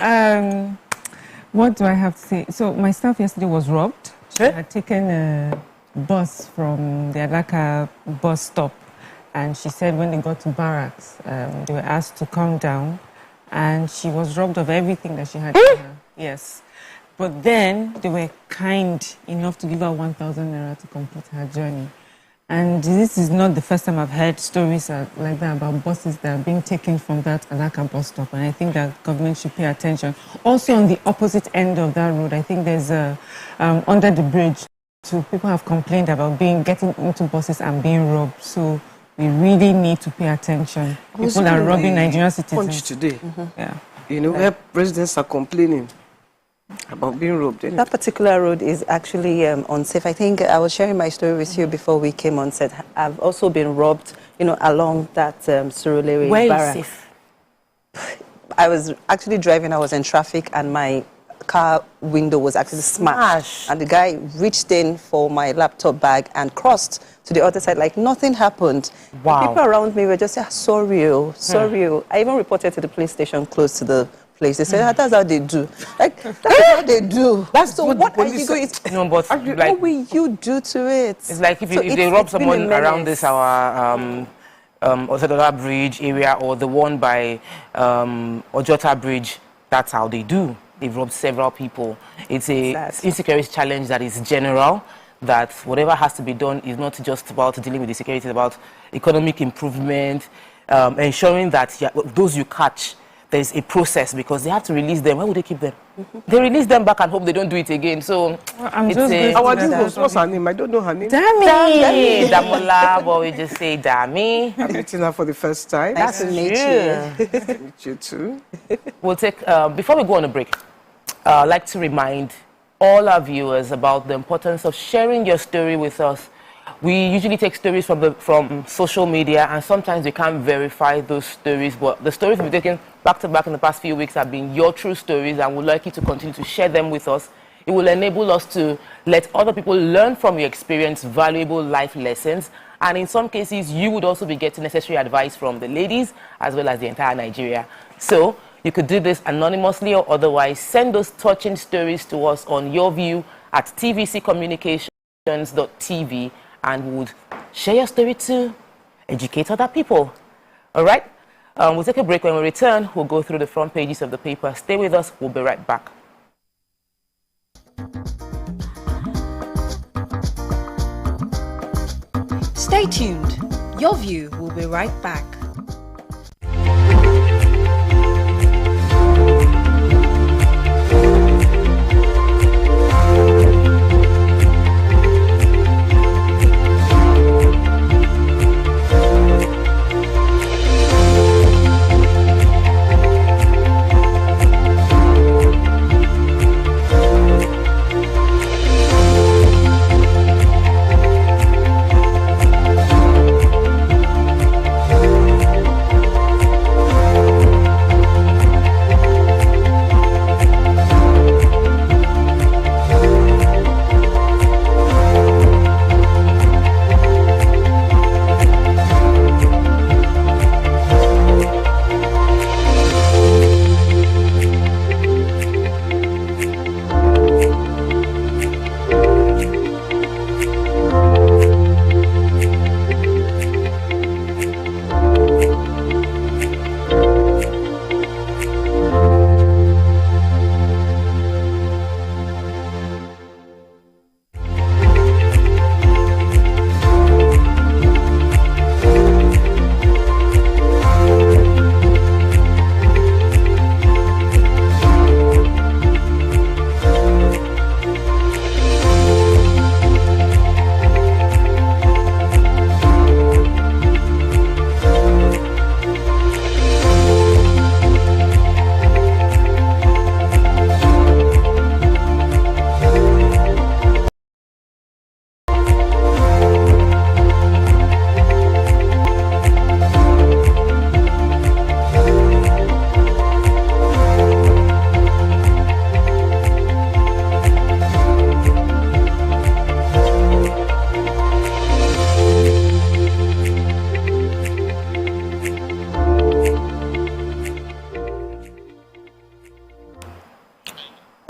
Um, what do I have to say? So my staff yesterday was robbed. She had taken a bus from the Adaka bus stop, and she said when they got to barracks, they were asked to calm down, and she was robbed of everything that she had in her. Yes. But then they were kind enough to give her 1,000 naira to complete her journey. And this is not the first time I've heard stories like that about buses that are being taken from that Alaka bus stop. And I think that government should pay attention. Also on the opposite end of that road, I think there's under the bridge, so people have complained about getting into buses and being robbed. So we really need to pay attention. People are robbing Nigerian citizens. Punch today. Yeah. You know, where residents are complaining about being robbed. That particular road is actually unsafe. I think I was sharing my story with you before we came on set. I've also been robbed, you know, along that Surulere Where barrack. is safe? I was actually driving, I was in traffic, and my car window was actually smashed. And the guy reached in for my laptop bag and crossed to the other side like nothing happened. Wow. People around me were just saying, sorry, oh, sorry. Oh. I even reported to the police station close to the place. They said, that's how they do. Like, that's how they do. That's so what what the are police you going to... No, but like, like, what will you do to it? It's like if they rob someone around this, our Osedola Bridge area or the one by Ojota Bridge, that's how they do. They've robbed several people. It's a insecurity challenge that is general, that whatever has to be done is not just about dealing with the security, it's about economic improvement, ensuring that those you catch, there's a process, because they have to release them. Why would they keep them? They release them back and hope they don't do it again. So I'm just our news, what's her name? I don't know her name. Dami. Damola, but we just say Dami. I'm meeting her for the first time. Nice to meet you. Nice to meet you too. We'll take, before we go on a break, I'd like to remind all our viewers about the importance of sharing your story with us. We usually take stories from social media, and sometimes we can't verify those stories, but the stories we've taken back to back in the past few weeks have been your true stories, and we'd like you to continue to share them with us. It will enable us to let other people learn from your experience, valuable life lessons, and in some cases, you would also be getting necessary advice from the ladies as well as the entire Nigeria. So you could do this anonymously or otherwise. Send those touching stories to us on yourview@tvccommunications.tv, and we would share your story to educate other people. All right? We'll take a break. When we return, we'll go through the front pages of the paper. Stay with us. We'll be right back. Stay tuned. Your View will be right back.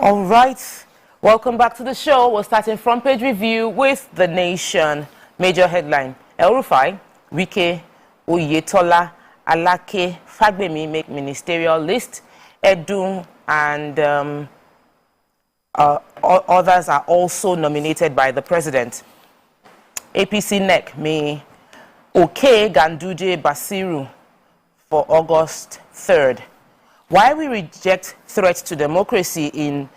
All right. Welcome back to the show. We're starting front page review with The Nation. Major headline: El Rufai, Wike, Oyetola, Alake, Fagbemi make ministerial list. Edun and others are also nominated by the president. APC NEC may okay Ganduje Basiru for August 3rd. Why we reject threats to democracy in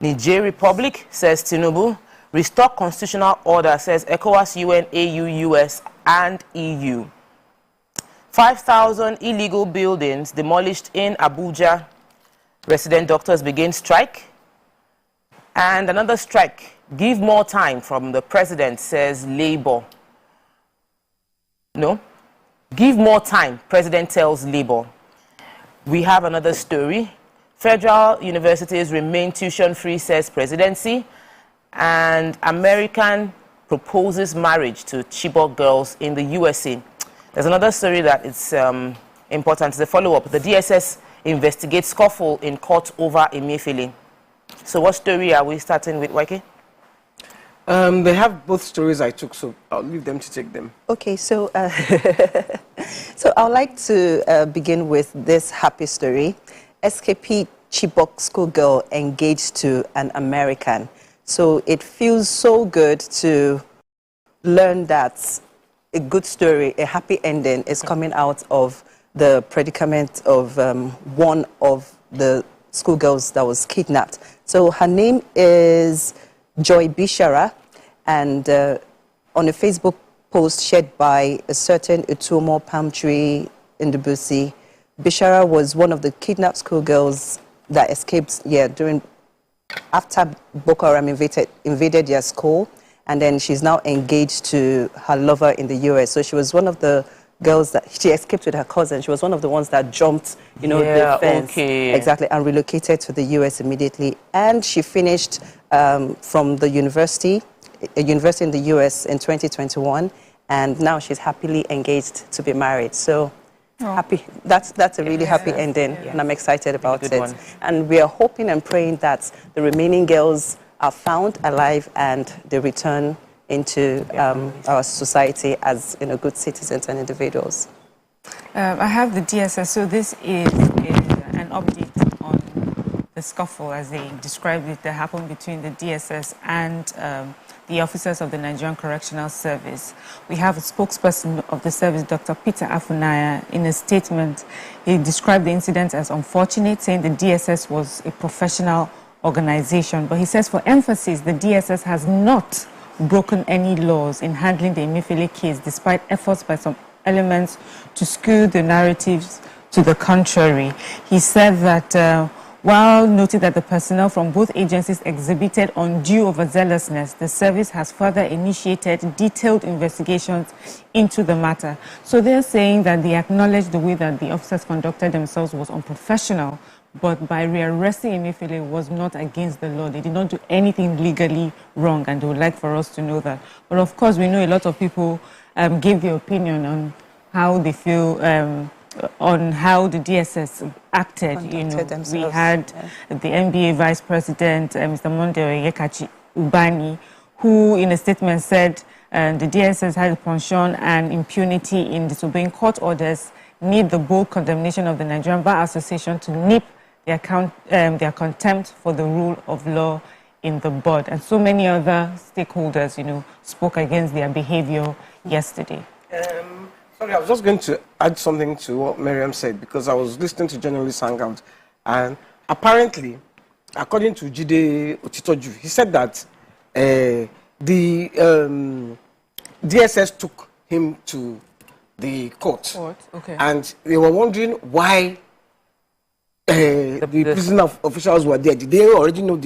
Niger Republic, says Tinubu. Restore constitutional order, says ECOWAS, UN, AU, US, and EU. 5,000 illegal buildings demolished in Abuja. Resident doctors begin strike. And another strike. Give more time from the president, says Labour. No? Give more time, president tells Labour. We have another story. Federal universities remain tuition-free, says presidency. And American proposes marriage to Chibok girls in the USA. There's another story that is important. It's a follow-up. The DSS investigates scuffle in court over Emefiele. So what story are we starting with, Waike? They have both stories I took, so I'll leave them to take them. Okay, so so I would like to begin with this happy story. SKP Chibok schoolgirl engaged to an American. So it feels so good to learn that a good story, a happy ending is coming out of the predicament of one of the schoolgirls that was kidnapped. So her name is Joy Bishara, and on a Facebook post shared by a certain Utuomo palm tree in the Busi, Bishara was one of the kidnapped schoolgirls that escaped after Boko Haram invaded their school, and then she's now engaged to her lover in the US. So she was one of the girls that she escaped with her cousin. She was one of the ones that jumped, the fence. Okay. Exactly, and relocated to the US immediately. And she finished from the university, a university in the US in 2021, and now she's happily engaged to be married. So happy. That's a really happy ending, and I'm excited about it. One. And we are hoping and praying that the remaining girls are found alive and they return into our society as good citizens and individuals. I have the DSS. So this is an update on the scuffle, as they described it, that happened between the DSS and the officers of the Nigerian Correctional Service. We have a spokesperson of the service, Dr. Peter Afunaya. In a statement, he described the incident as unfortunate, saying the DSS was a professional organization. But he says, for emphasis, the DSS has not broken any laws in handling the Emefiele case, despite efforts by some elements to skew the narratives to the contrary. He said that while noting that the personnel from both agencies exhibited undue overzealousness, the service has further initiated detailed investigations into the matter. So they're saying that they acknowledge the way that the officers conducted themselves was unprofessional, but by rearresting Emefiele was not against the law. They did not do anything legally wrong, and they would like for us to know that. But of course, we know a lot of people give their opinion on how they feel on how the DSS acted. We had the NBA Vice President, Mr. Monde Oyekachi Ubani, who in a statement said the DSS had a penchant and impunity in disobeying court orders, need the bold condemnation of the Nigerian Bar Association to nip their contempt for the rule of law in the bud. And so many other stakeholders, spoke against their behavior yesterday. Sorry, I was just going to add something to what Miriam said, because I was listening to Journalist Hangout, and apparently, according to Jide Otitoju, he said that the DSS took him to the court, okay, and they were wondering why the prison officials were there. Did they already know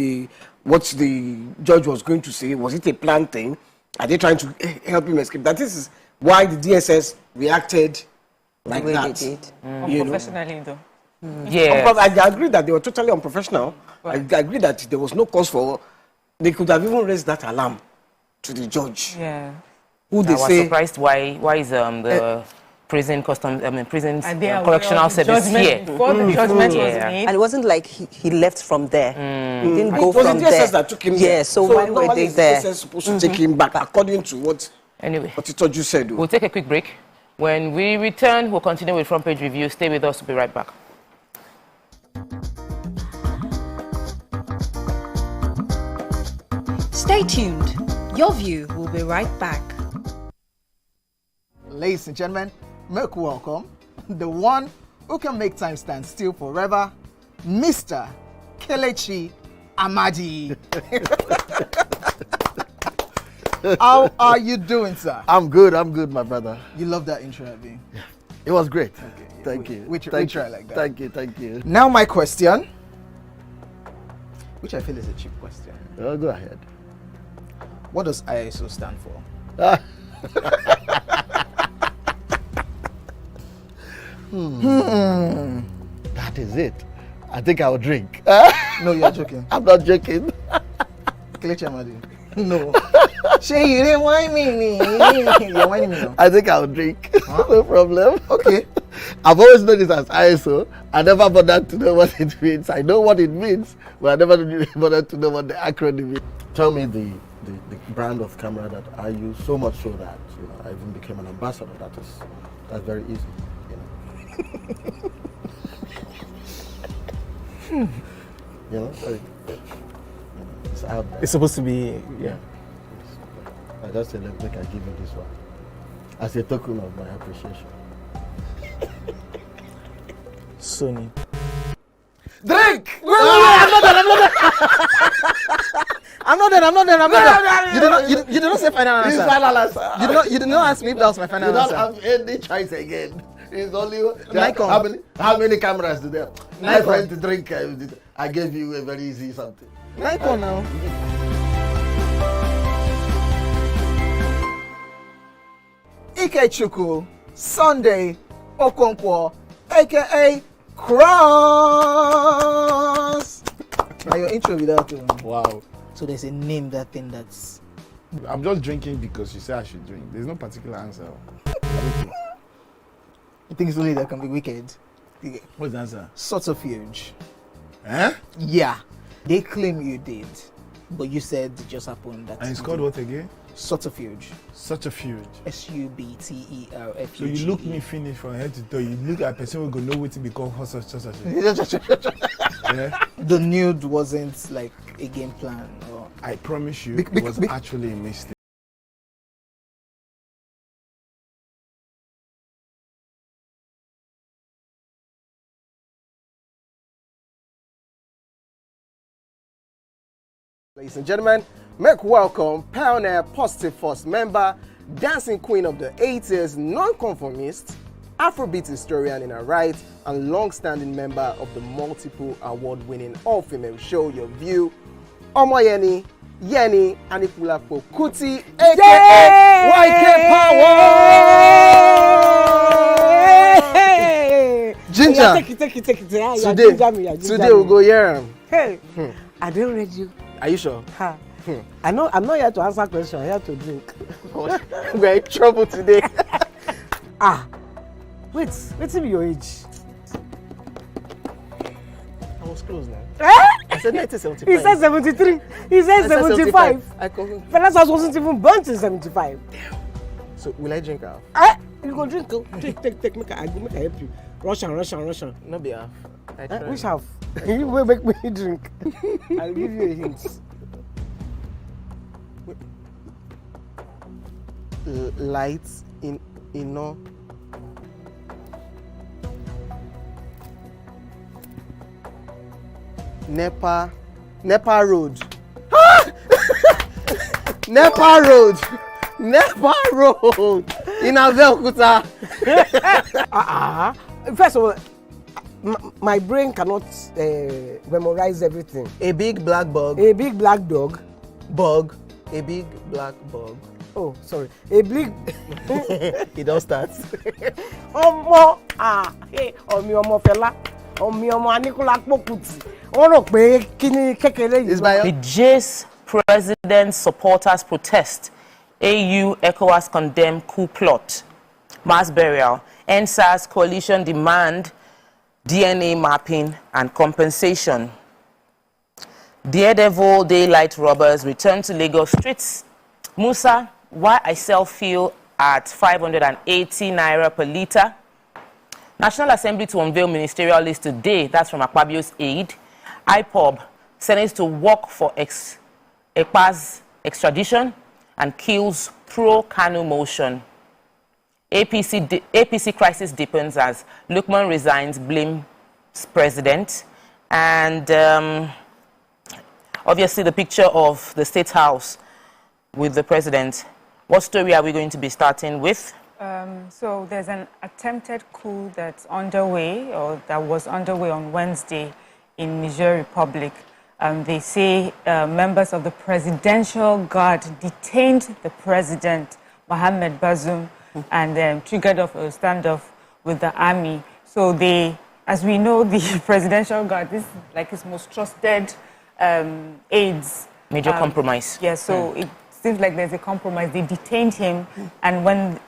what the judge was going to say? Was it a planned thing? Are they trying to help him escape? That is why the DSS reacted like that. They did. Unprofessionally, though. Yeah. I agree that they were totally unprofessional. Right. I agree that there was no cause for. They could have even raised that alarm to the judge. Yeah. I was surprised why is the prison customs, prisons, And they are correctional service here. Before the judgment was made. And it wasn't like he left from there. He didn't go It was from the DSS there. that took him Yeah, there. so when were normally they there? the DSS supposed to take him back according to what Anyway, Otitoju said. we'll take a quick break. When we return, we'll continue with Front Page Review. Stay with us. We'll be right back. Stay tuned. Your View will be right back. Ladies and gentlemen, make welcome the one who can make time stand still forever, Mr. Kelechi Amadi. How are you doing, sir? I'm good, my brother. You love that intro, Abi. It was great. Okay, Thank you. We Thank try you. like that. Thank you. Now my question, which I feel is a cheap question. Oh, go ahead. What does ISO stand for? That is it. I think I will drink. No, you're joking. I'm not joking. Kelechi Amadi. No. Shay, you didn't whine me. You're whining me now. I think I will drink. No problem. Okay. I've always known it as ISO. I never bothered to know what it means. I know what it means, but I never bothered to know what the acronym is. Tell me the brand of camera that I use, so much so that I even became an ambassador. That's very easy. It's out there. It's supposed to be, Yeah. I just said, let me give you this one as a token of my appreciation. Sony. Drink! I'm not done. You did not say final answer. This final answer. You did not ask me if that was my final You don't answer. have any choice again. It's only Nikon. how many cameras do they have? My Nikon. friend to drink. I gave you a very easy something. Nikon now. Ikechukwu Sunday Okonkwo, aka Cross. Now your intro without Wow. so there's a name that thing that's. I'm just drinking because you say I should drink. There's no particular answer. You think it's only that can be wicked? What's the answer? Subterfuge. Eh? Yeah, they claim you did, but you said it just happened. That And it's you called did. what again? Subterfuge. Such a feud. SUBTERFUGE. So you look me finish from head to toe. You look at a person who go know what to be called such. Yeah? The nude wasn't like a game plan, or I promise you, Bec- it was bec- actually a mistake. Ladies and gentlemen, make welcome pioneer positive force member, dancing queen of the 80s, non-conformist, Afrobeat historian in her right, and long-standing member of the multiple award-winning all-female show Your View, Omoyeni Yeni Anikulapo Kuti, aka YK Power. Ginger. Take it. Yeah, Today we'll go here. Hey, I didn't read you. Are you sure? Ha. I know. I'm not here to answer questions. I'm here to drink. We're in trouble today. Wait till your age. I was close now. Eh? I said 1975. He said 73. He said 75. I confirm. Fellas wasn't even born till 75. So will I drink half? You go drink. Take. Make I help you. Russian. No be half. I try. Which half? You will make me drink. I'll give you a hint. Lights in no. Nepa Road. Nepa Road in Abeokuta. First of all, my brain cannot memorize everything. A big black bug. A big black dog. Bug. A big black bug. Oh, sorry. A big. It all starts. Ọmọ ọmọ fẹlá ọmọ Anikulapo Kuti wọ́n rò pé kíní kékeré yìí. The J's president supporters protest. AU ECOWAS condemn coup plot. Mass burial NSAS coalition demand DNA mapping and compensation. Daredevil daylight robbers return to Lagos streets. Musa, why I sell fuel at 580 naira per litre. National Assembly to unveil ministerial list today. That's from Akpabio's aide. IPOB, Senate to work for ECPA's extradition and kills pro-Kanu motion. APC crisis deepens as Lukman resigns, blames president. And obviously the picture of the State House with the president. What story are we going to be starting with? So there's an attempted coup that's underway, or that was underway on Wednesday in Niger Republic. They say members of the Presidential Guard detained the president, Mohamed Bazoum, and triggered off a standoff with the army. So they, as we know, the Presidential Guard, this is like his most trusted aides. Major compromise. Yeah, so it seems like there's a compromise. They detained him, and when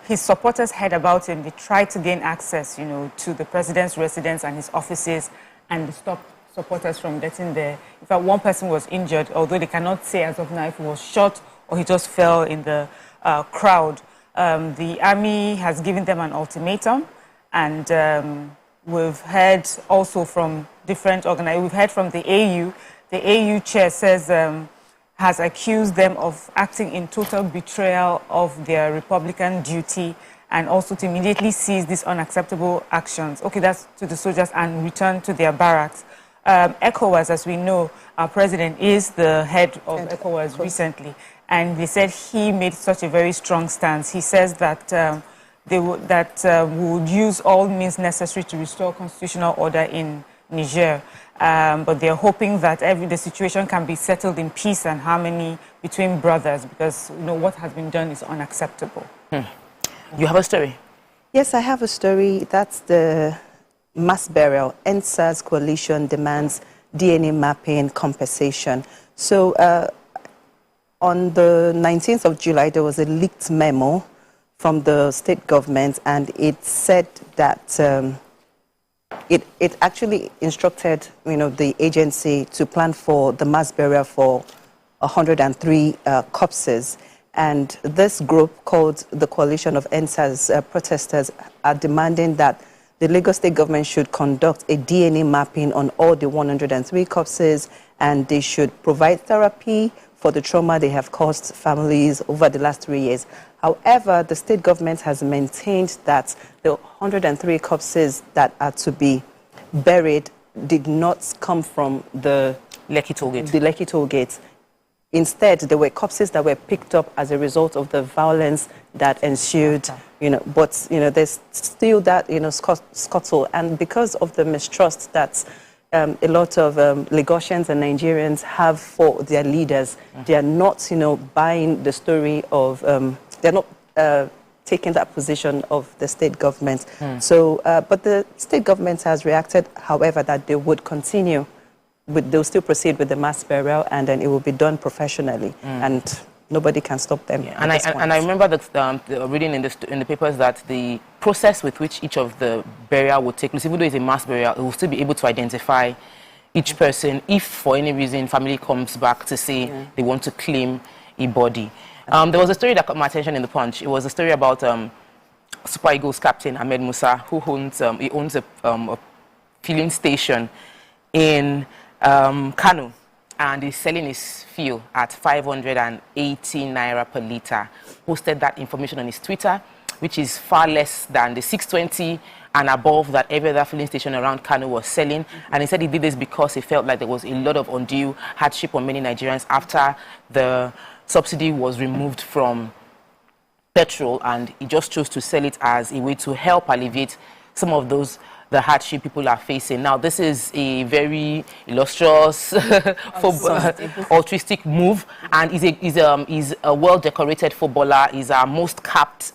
his supporters heard about him, they tried to gain access, to the president's residence and his offices, and they stopped supporters from getting there. In fact, one person was injured, although they cannot say as of now if he was shot or he just fell in the crowd. The army has given them an ultimatum, and we've heard also from different organizations. We've heard from the AU. The AU chair says has accused them of acting in total betrayal of their Republican duty, and also to immediately cease these unacceptable actions. Okay, that's to the soldiers, and return to their barracks. ECOWAS, as we know, our president is the head of ECOWAS recently, and they said he made such a very strong stance. He says that we would use all means necessary to restore constitutional order in Niger. But they're hoping that the situation can be settled in peace and harmony between brothers, because what has been done is unacceptable. You have a story? Yes, I have a story. That's the mass burial. NSAS coalition demands DNA mapping compensation. So on the 19th of July, there was a leaked memo from the state government, and it said that it actually instructed the agency to plan for the mass burial for 103 corpses. And this group, called the Coalition of NSAS Protesters, are demanding that the Lagos State government should conduct a DNA mapping on all the 103 corpses, and they should provide therapy for the trauma they have caused families over the last 3 years. However, the state government has maintained that the 103 corpses that are to be buried did not come from the Lekki toll gate. Instead, there were corpses that were picked up as a result of the violence that ensued. But there's still that scuttle, and because of the mistrust that a lot of Lagosians and Nigerians have for their leaders, they are not buying the story of they're not taking that position of the state government. So, but the state government has reacted, however, that they would continue. They'll still proceed with the mass burial, and then it will be done professionally, and nobody can stop them. Yeah. And I remember that reading in the papers that the process with which each of the burial would take place, even though it's a mass burial, it will still be able to identify each person if, for any reason, family comes back to say they want to claim a body. There was a story that caught my attention in the Punch. It was a story about Super Eagles captain Ahmed Musa, who owns a filling station in Kano, and is selling his fuel at 580 naira per litre. Posted that information on his Twitter, which is far less than the 620 and above that every other filling station around Kano was selling. And he said he did this because he felt like there was a lot of undue hardship on many Nigerians after the subsidy was removed from petrol, and he just chose to sell it as a way to help alleviate some of the hardship people are facing. Now, this is a very illustrious, altruistic move, and he's a well-decorated footballer. He's our most capped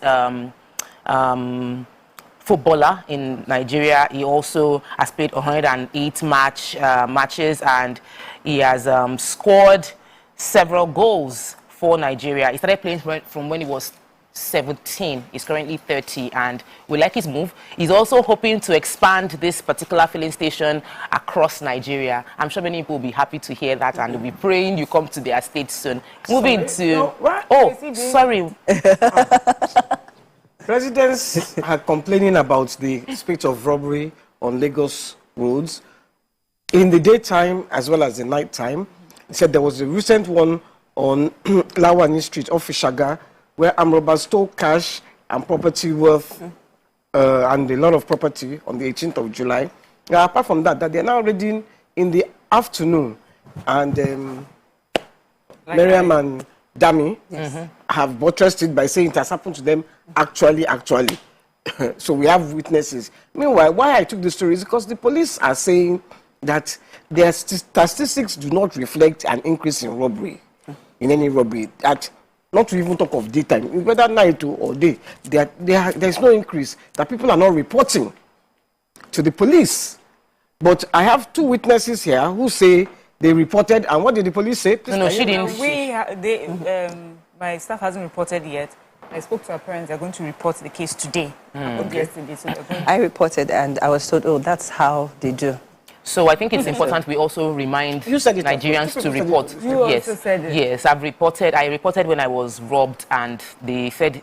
footballer in Nigeria. He also has played 108 matches, and he has scored several goals for Nigeria. He started playing from when he was 17. He's currently 30, and we like his move. He's also hoping to expand this particular filling station across Nigeria. I'm sure many people will be happy to hear that, and will be praying you come to their state soon. Moving to... sorry. Residents are complaining about the spate of robbery on Lagos roads in the daytime as well as the night time. He said there was a recent one on Lawani Street off Ishaga where armed robbers stole cash and property worth and a lot of property on the 18th of July. Now, apart from that, they're now reading in the afternoon, and Miriam and Dami have buttressed it by saying it has happened to them actually. So we have witnesses. Meanwhile, why I took the story is because the police are saying that their statistics do not reflect an increase in robbery, in any robbery. That, not to even talk of daytime, whether night or day, there's no increase, that people are not reporting to the police. But I have two witnesses here who say they reported, and what did the police say? No, she didn't. My staff hasn't reported yet. I spoke to our parents. They're going to report the case today. Yesterday, so I reported, and I was told, oh, that's how they do. So I think it's important we also remind Nigerians to report. You also said it. Yes, I reported when I was robbed, and they said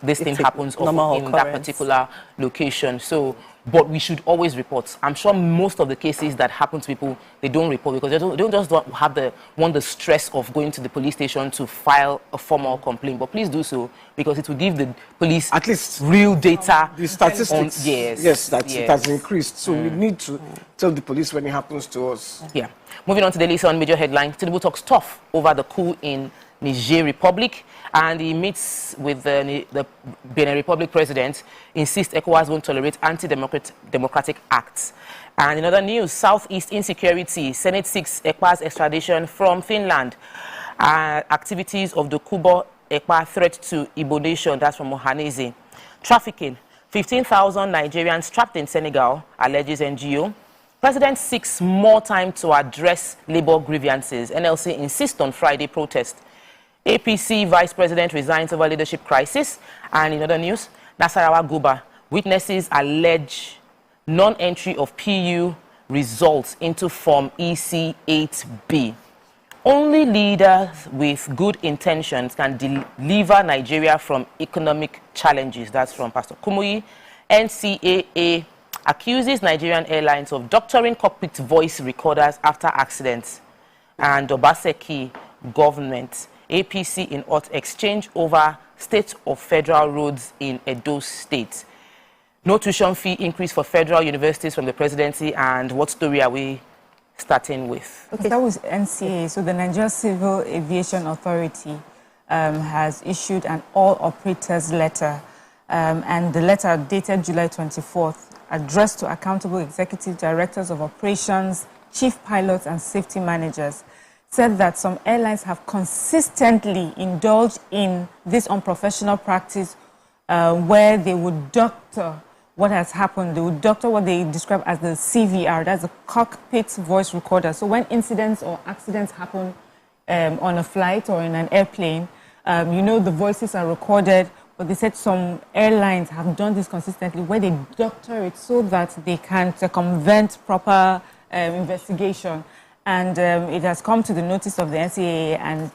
this thing happens often in that particular location. So, but we should always report. I'm sure most of the cases that happen to people, they don't report because they don't just have the stress of going to the police station to file a formal complaint. But please do so, because it will give the police at least real data. The statistics. Yes, it has increased. So we need to tell the police when it happens to us. Yeah. Moving on to the list on major headlines. Tinubu talks tough over the coup in Niger Republic, and he meets with the Benin Republic president, insists ECOWAS won't tolerate anti-democratic acts. And in other news, Southeast insecurity, Senate seeks ECWA's extradition from Finland. Activities of the Kubo ECWA threat to Igbo nation, that's from Ohanese. Trafficking, 15,000 Nigerians trapped in Senegal, alleges NGO. President seeks more time to address labor grievances. NLC insists on Friday protest. APC vice president resigns over leadership crisis. And in other news, Nasarawa Guba, witnesses allege non-entry of PU results into Form EC8B. Only leaders with good intentions can deliver Nigeria from economic challenges. That's from Pastor Kumuyi. NCAA accuses Nigerian airlines of doctoring cockpit voice recorders after accidents. And Obaseki government, APC in hot exchange over state of federal roads in Edo State. No tuition fee increase for federal universities from the presidency. And what story are we starting with? Okay, that was NCA. So the Nigeria Civil Aviation Authority has issued an all operators letter. And the letter dated July 24th, addressed to accountable executive directors of operations, chief pilots, and safety managers, said that some airlines have consistently indulged in this unprofessional practice where they would doctor what has happened. They would doctor what they describe as the CVR, that's the cockpit voice recorder. So when incidents or accidents happen on a flight or in an airplane, the voices are recorded, but they said some airlines have done this consistently where they doctor it so that they can circumvent proper investigation. And it has come to the notice of the NCAA, and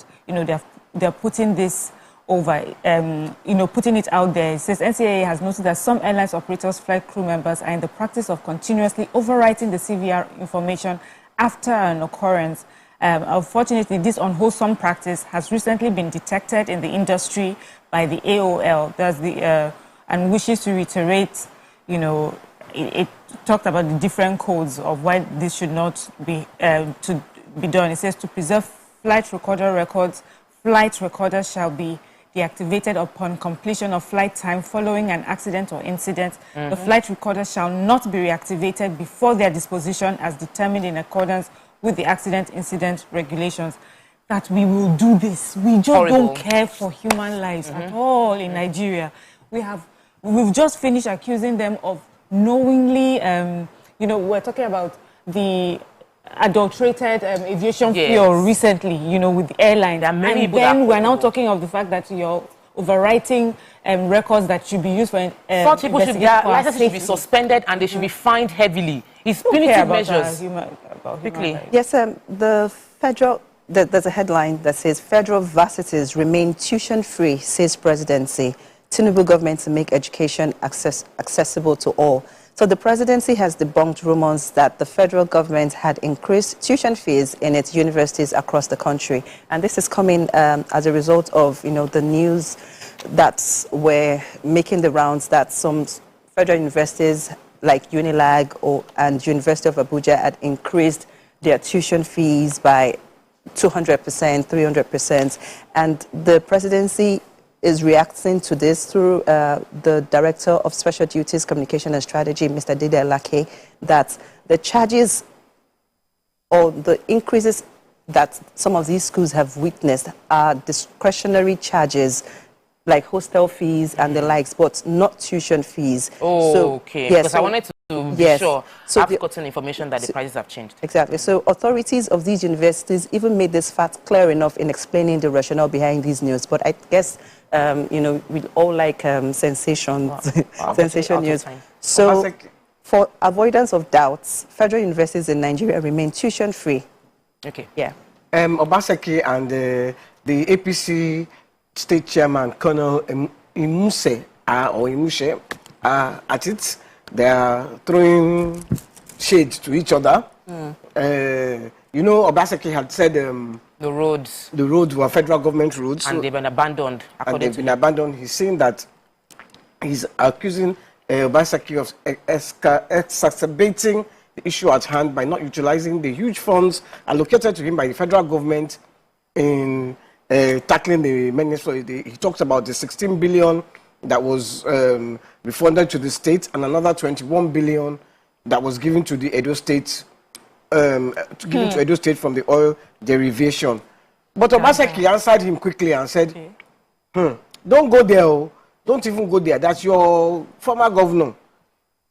they're putting this over, putting it out there. It says NCAA has noted that some airlines operators, flight crew members are in the practice of continuously overwriting the CVR information after an occurrence. Unfortunately, this unwholesome practice has recently been detected in the industry by the AOL. And wishes to reiterate, it talked about the different codes of why this should not be to be done. It says to preserve flight recorder records, flight recorders shall be deactivated upon completion of flight time following an accident or incident. The flight recorder shall not be reactivated before their disposition as determined in accordance with the accident incident regulations. That we will do this. We just don't care for human lives at all in Nigeria. We've just finished accusing them of knowingly, we're talking about the adulterated aviation fuel recently, with the airline. There are many and then we're now talking of the fact that overwriting records that should be used for such people should their licenses should be suspended and they should be fined heavily. It's punitive measures. Quickly. Yes, the federal. There's a headline that says federal varsities remain tuition-free, says presidency. Tinubu government to make education accessible to all. So the presidency has debunked rumors that the federal government had increased tuition fees in its universities across the country. And this is coming as a result of, the news that were making the rounds that some federal universities like Unilag and University of Abuja had increased their tuition fees by 200%, 300%. And the presidency is reacting to this through the Director of Special Duties, Communication and Strategy, Mr. Dede Alake, that the charges or the increases that some of these schools have witnessed are discretionary charges like hostel fees and the likes, but not tuition fees. Oh, so, okay. Yes, because I wanted to be sure. So I've gotten information that the prices have changed. Exactly. So authorities of these universities even made this fact clear enough in explaining the rationale behind these news. But I guess, we all like sensation news. So for avoidance of doubts, federal universities in Nigeria remain tuition-free. Okay. Yeah. Obaseki and the APC state chairman, Colonel Imuse, at it, they are throwing shade to each other. Obaseki had said the roads were federal government roads. And they've been abandoned. He's saying that he's accusing Obaseki of exacerbating the issue at hand by not utilizing the huge funds allocated to him by the federal government in tackling the menace. He talks about the 16 billion that was refunded to the state and another 21 billion that was given to the Edo State, given to Edo State from the oil derivation. But Obaseki answered him quickly and said, don't go there. Don't even go there. That's your former governor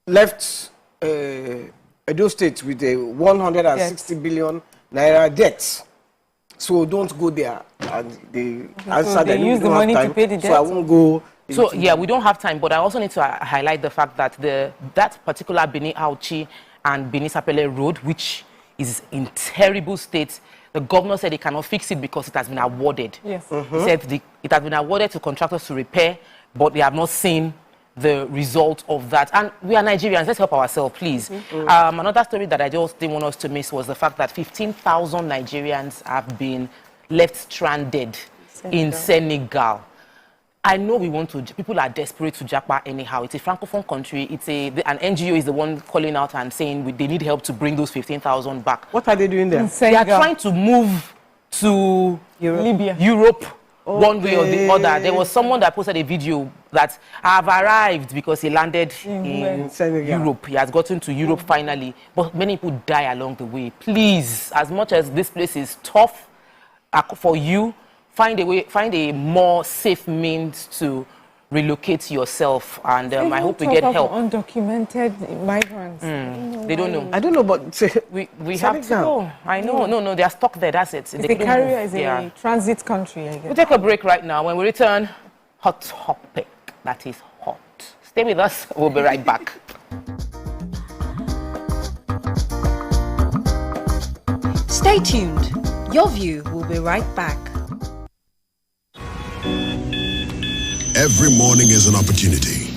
left Edo State with a 160 billion naira debt. So don't go there. And they answered that use the money to pay the debt. So I won't go. So yeah, we don't have time, but I also need to highlight the fact that that particular Benin Auchi and Benin Sapele road, which is in terrible state, the governor said he cannot fix it because it has been awarded. Yes. He said it has been awarded to contractors to repair, but they have not seen the result of that. And we are Nigerians. Let's help ourselves, please. Another story that I just didn't want us to miss was the fact that 15,000 Nigerians have been left stranded in Senegal. I know people are desperate to japa anyhow. It's a francophone country. An NGO is the one calling out and saying they need help to bring those 15,000 back. What are they doing there? They are trying to move to Europe. One way or the other. There was someone that posted a video that have arrived because he landed in Europe. He has gotten to Europe finally. But many people die along the way. Please, as much as this place is tough for you, find a more safe means to relocate yourself. And I hope we get help. Undocumented migrants. They don't know. I don't know, but we have to go. I know. No, they are stuck there. That's it. The carrier is a transit country, I guess. We'll take a break right now. When we return, hot topic. That is hot. Stay with us. We'll be right back. Stay tuned. Your View will be right back. Every morning is an opportunity.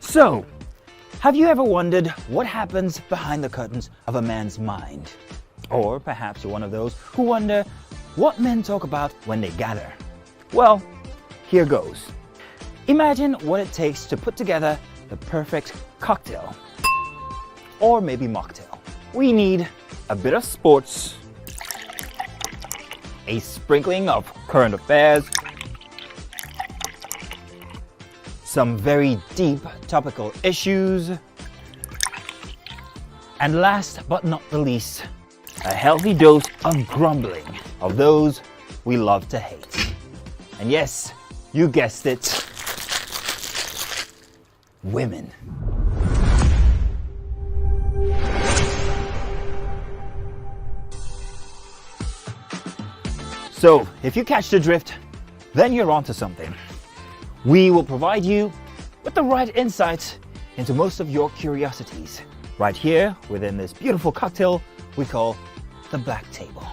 So, have you ever wondered what happens behind the curtains of a man's mind? Or perhaps you're one of those who wonder what men talk about when they gather. Well, here goes. Imagine what it takes to put together the perfect cocktail, or maybe mocktail. We need a bit of sports, a sprinkling of current affairs, some very deep topical issues, and last but not the least, a healthy dose of grumbling of those we love to hate. And yes, you guessed it, women. So, if you catch the drift, then you're onto something. We will provide you with the right insights into most of your curiosities, right here within this beautiful cocktail we call the Black Table.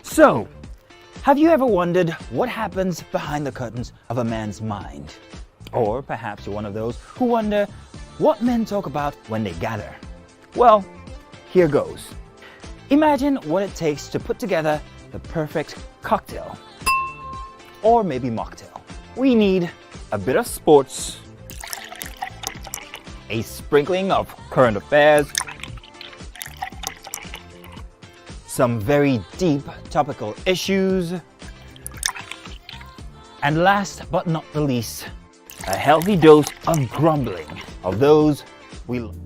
So, have you ever wondered what happens behind the curtains of a man's mind? Or perhaps you're one of those who wonder what men talk about when they gather. Well, here goes. Imagine what it takes to put together the perfect cocktail, or maybe mocktail. We need a bit of sports, a sprinkling of current affairs, some very deep topical issues, and last but not the least, a healthy dose of grumbling of those we love.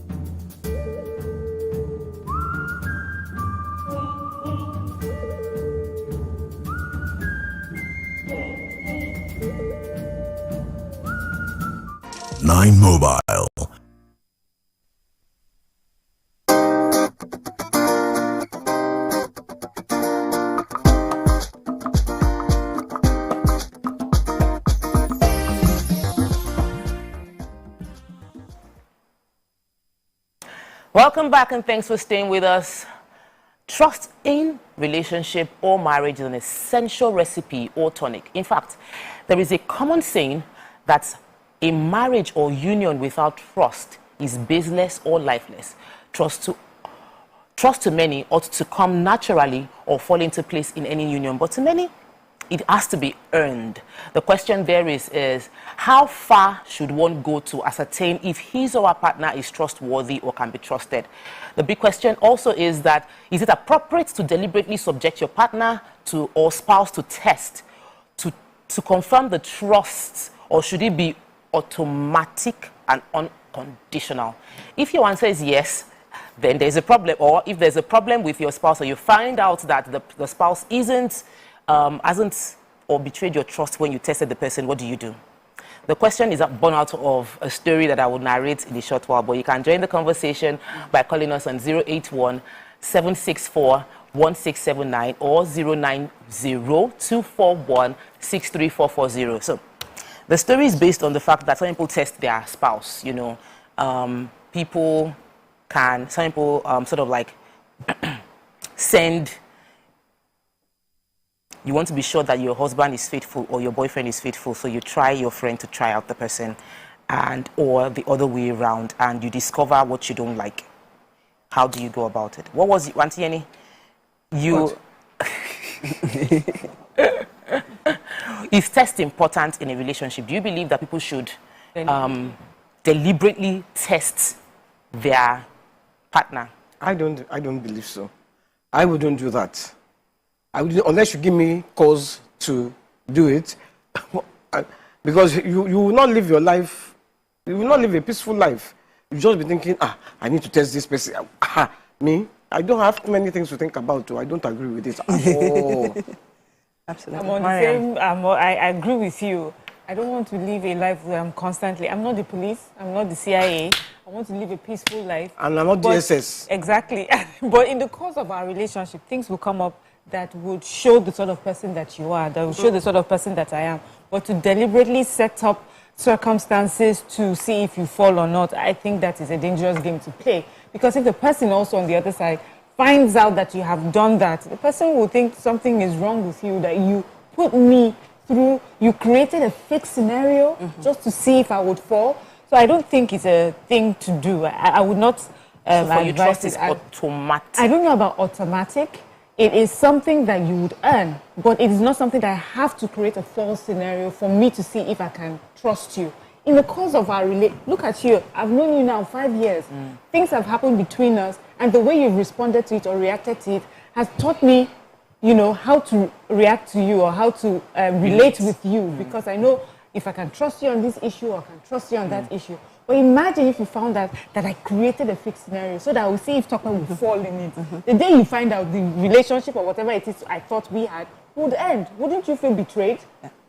Nine Mobile. Welcome back and thanks for staying with us. Trust in relationship or marriage is an essential recipe or tonic. In fact, there is a common saying that a marriage or union without trust is baseless or lifeless. Trust to many ought to come naturally or fall into place in any union, but to many, it has to be earned. The question there is how far should one go to ascertain if his or her partner is trustworthy or can be trusted? The big question also is that, is it appropriate to deliberately subject your partner to or spouse to test to confirm the trust, or should it be automatic and unconditional? If your answer is yes, then there's a problem. Or if there's a problem with your spouse, or you find out that the spouse hasn't or betrayed your trust when you tested the person, what do you do? The question is born out of a story that I will narrate in a short while, but you can join the conversation by calling us on 081-764-1679 or 090-241-63440. So the story is based on the fact that some people test their spouse, you know. Some people sort of like send. You want to be sure that your husband is faithful or your boyfriend is faithful, so you try your friend to try out the person, and or the other way around, and you discover what you don't like. How do you go about it? What was it, Auntie Yenny? Is test important in a relationship? Do you believe that people should deliberately test their partner? I don't believe so. I wouldn't do that. Unless you give me cause to do it, because you will not live your life, you will not live a peaceful life. You just be thinking, I need to test this person. Me, I don't have too many things to think about, so I don't agree with it at all. Absolutely. I'm on the same, I agree with you. I don't want to live a life where I'm not the police, I'm not the CIA. I want to live a peaceful life. And I'm not the SS. Exactly. But in the course of our relationship, things will come up that would show the sort of person that you are, that would show the sort of person that I am. But to deliberately set up circumstances to see if you fall or not, I think that is a dangerous game to play. Because if the person also on the other side finds out that you have done that, the person will think something is wrong with you, that you put me through, you created a fake scenario just to see if I would fall. So I don't think it's a thing to do. I would not So for you, advise trust is it. automatic. I don't know about automatic. It is something that you would earn, but it is not something that I have to create a false scenario for me to see if I can trust you. In the course of our look at you, I've known you now 5 years. Things have happened between us, and the way you've responded to it or reacted to it has taught me, you know, how to react to you or how to relate with you, because I know if I can trust you on this issue or I can trust you on that issue. But imagine if you found out that I created a fixed scenario so that I will see if Tokwe will fall in it. The day you find out the relationship or whatever it is I thought we had would end. Wouldn't you feel betrayed?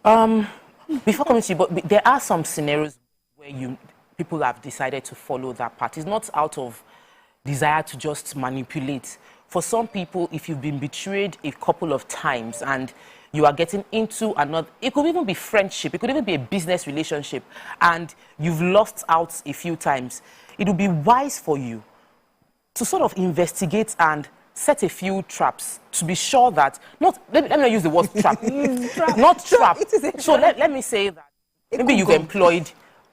Before coming to you, but there are some scenarios where people have decided to follow that path. It's not out of desire to just manipulate. For some people, if you've been betrayed a couple of times and you are getting into another, it could even be friendship, it could even be a business relationship, and you've lost out a few times, it would be wise for you to sort of investigate and set a few traps to be sure that, let me not use the word trap, not trap. So let me say that maybe you've employed,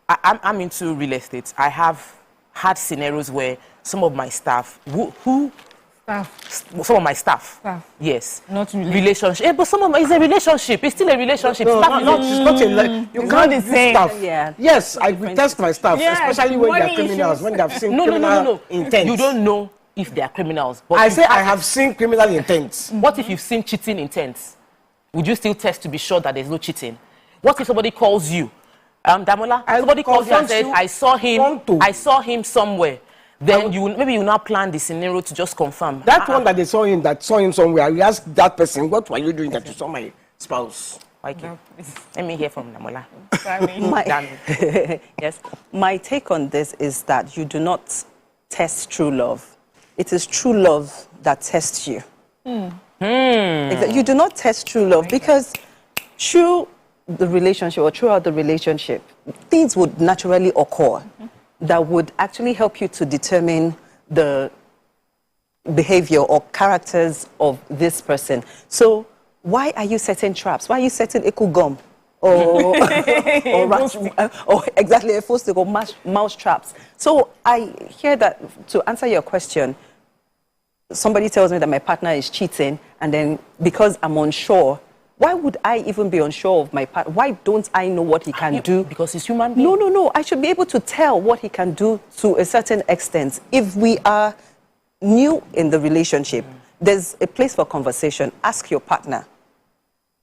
I'm into real estate. I have had scenarios where some of my staff, some of my staff. Yes. Not really. Relationship. But some of it's a relationship. It's still a relationship. No, staff you can't do staff. Yeah. Yes, I detest my staff, especially when they're criminals, when they've seen criminal intent. You don't know if they are criminals. But I say I have seen criminal intents. What if you've seen cheating intents? Would you still test to be sure that there's no cheating? What if somebody calls you? Damola, somebody calls you and says, I saw him somewhere. Then maybe you now plan the scenario to just confirm. That one that they saw him somewhere, we ask that person, what were you doing that you saw my spouse? Okay. Let me hear from Damola. Yes. My take on this is that you do not test true love. It is true love that tests you. You do not test true love because through the relationship or throughout the relationship, things would naturally occur that would actually help you to determine the behavior or characters of this person. So why are you setting traps? Why are you setting ekugum or exactly a false or mouse traps? So I hear that to answer your question, somebody tells me that my partner is cheating, and then because I'm unsure, why would I even be unsure of my partner? Why don't I know what he can do? Because he's human being. No. I should be able to tell what he can do to a certain extent. If we are new in the relationship, there's a place for conversation. Ask your partner,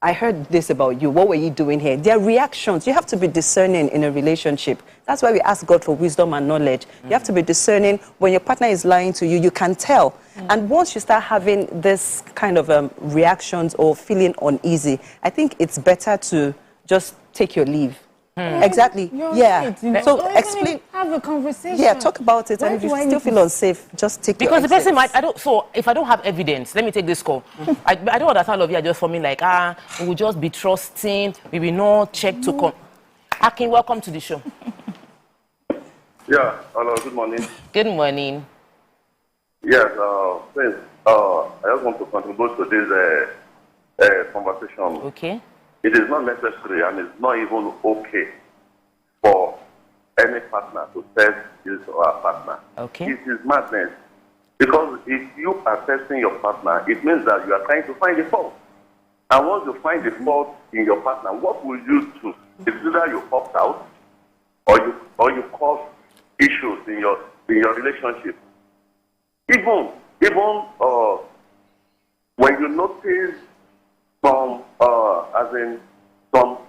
I heard this about you. What were you doing here? Their reactions. You have to be discerning in a relationship. That's why we ask God for wisdom and knowledge. You have to be discerning. When your partner is lying to you, you can tell. And once you start having this kind of reactions or feeling uneasy, I think it's better to just take your leave. Exactly. Right. So explain. Have a conversation. Yeah, talk about it. And if you still feel unsafe, just take because the person might. So if I don't have evidence, let me take this call. I don't understand love. You're just for me like we will just be trusting. We will not check to come. Akin, welcome to the show. Yeah. Hello. Good morning. Good morning. Yes. Friends, I just want to contribute to this conversation. Okay. It is not necessary and it's not even okay for any partner to test his or her partner. Okay. It is madness. Because if you are testing your partner, it means that you are trying to find the fault. And once you find the fault in your partner, what will you do? It's either you opt out or you cause issues in your relationship. Even when you notice some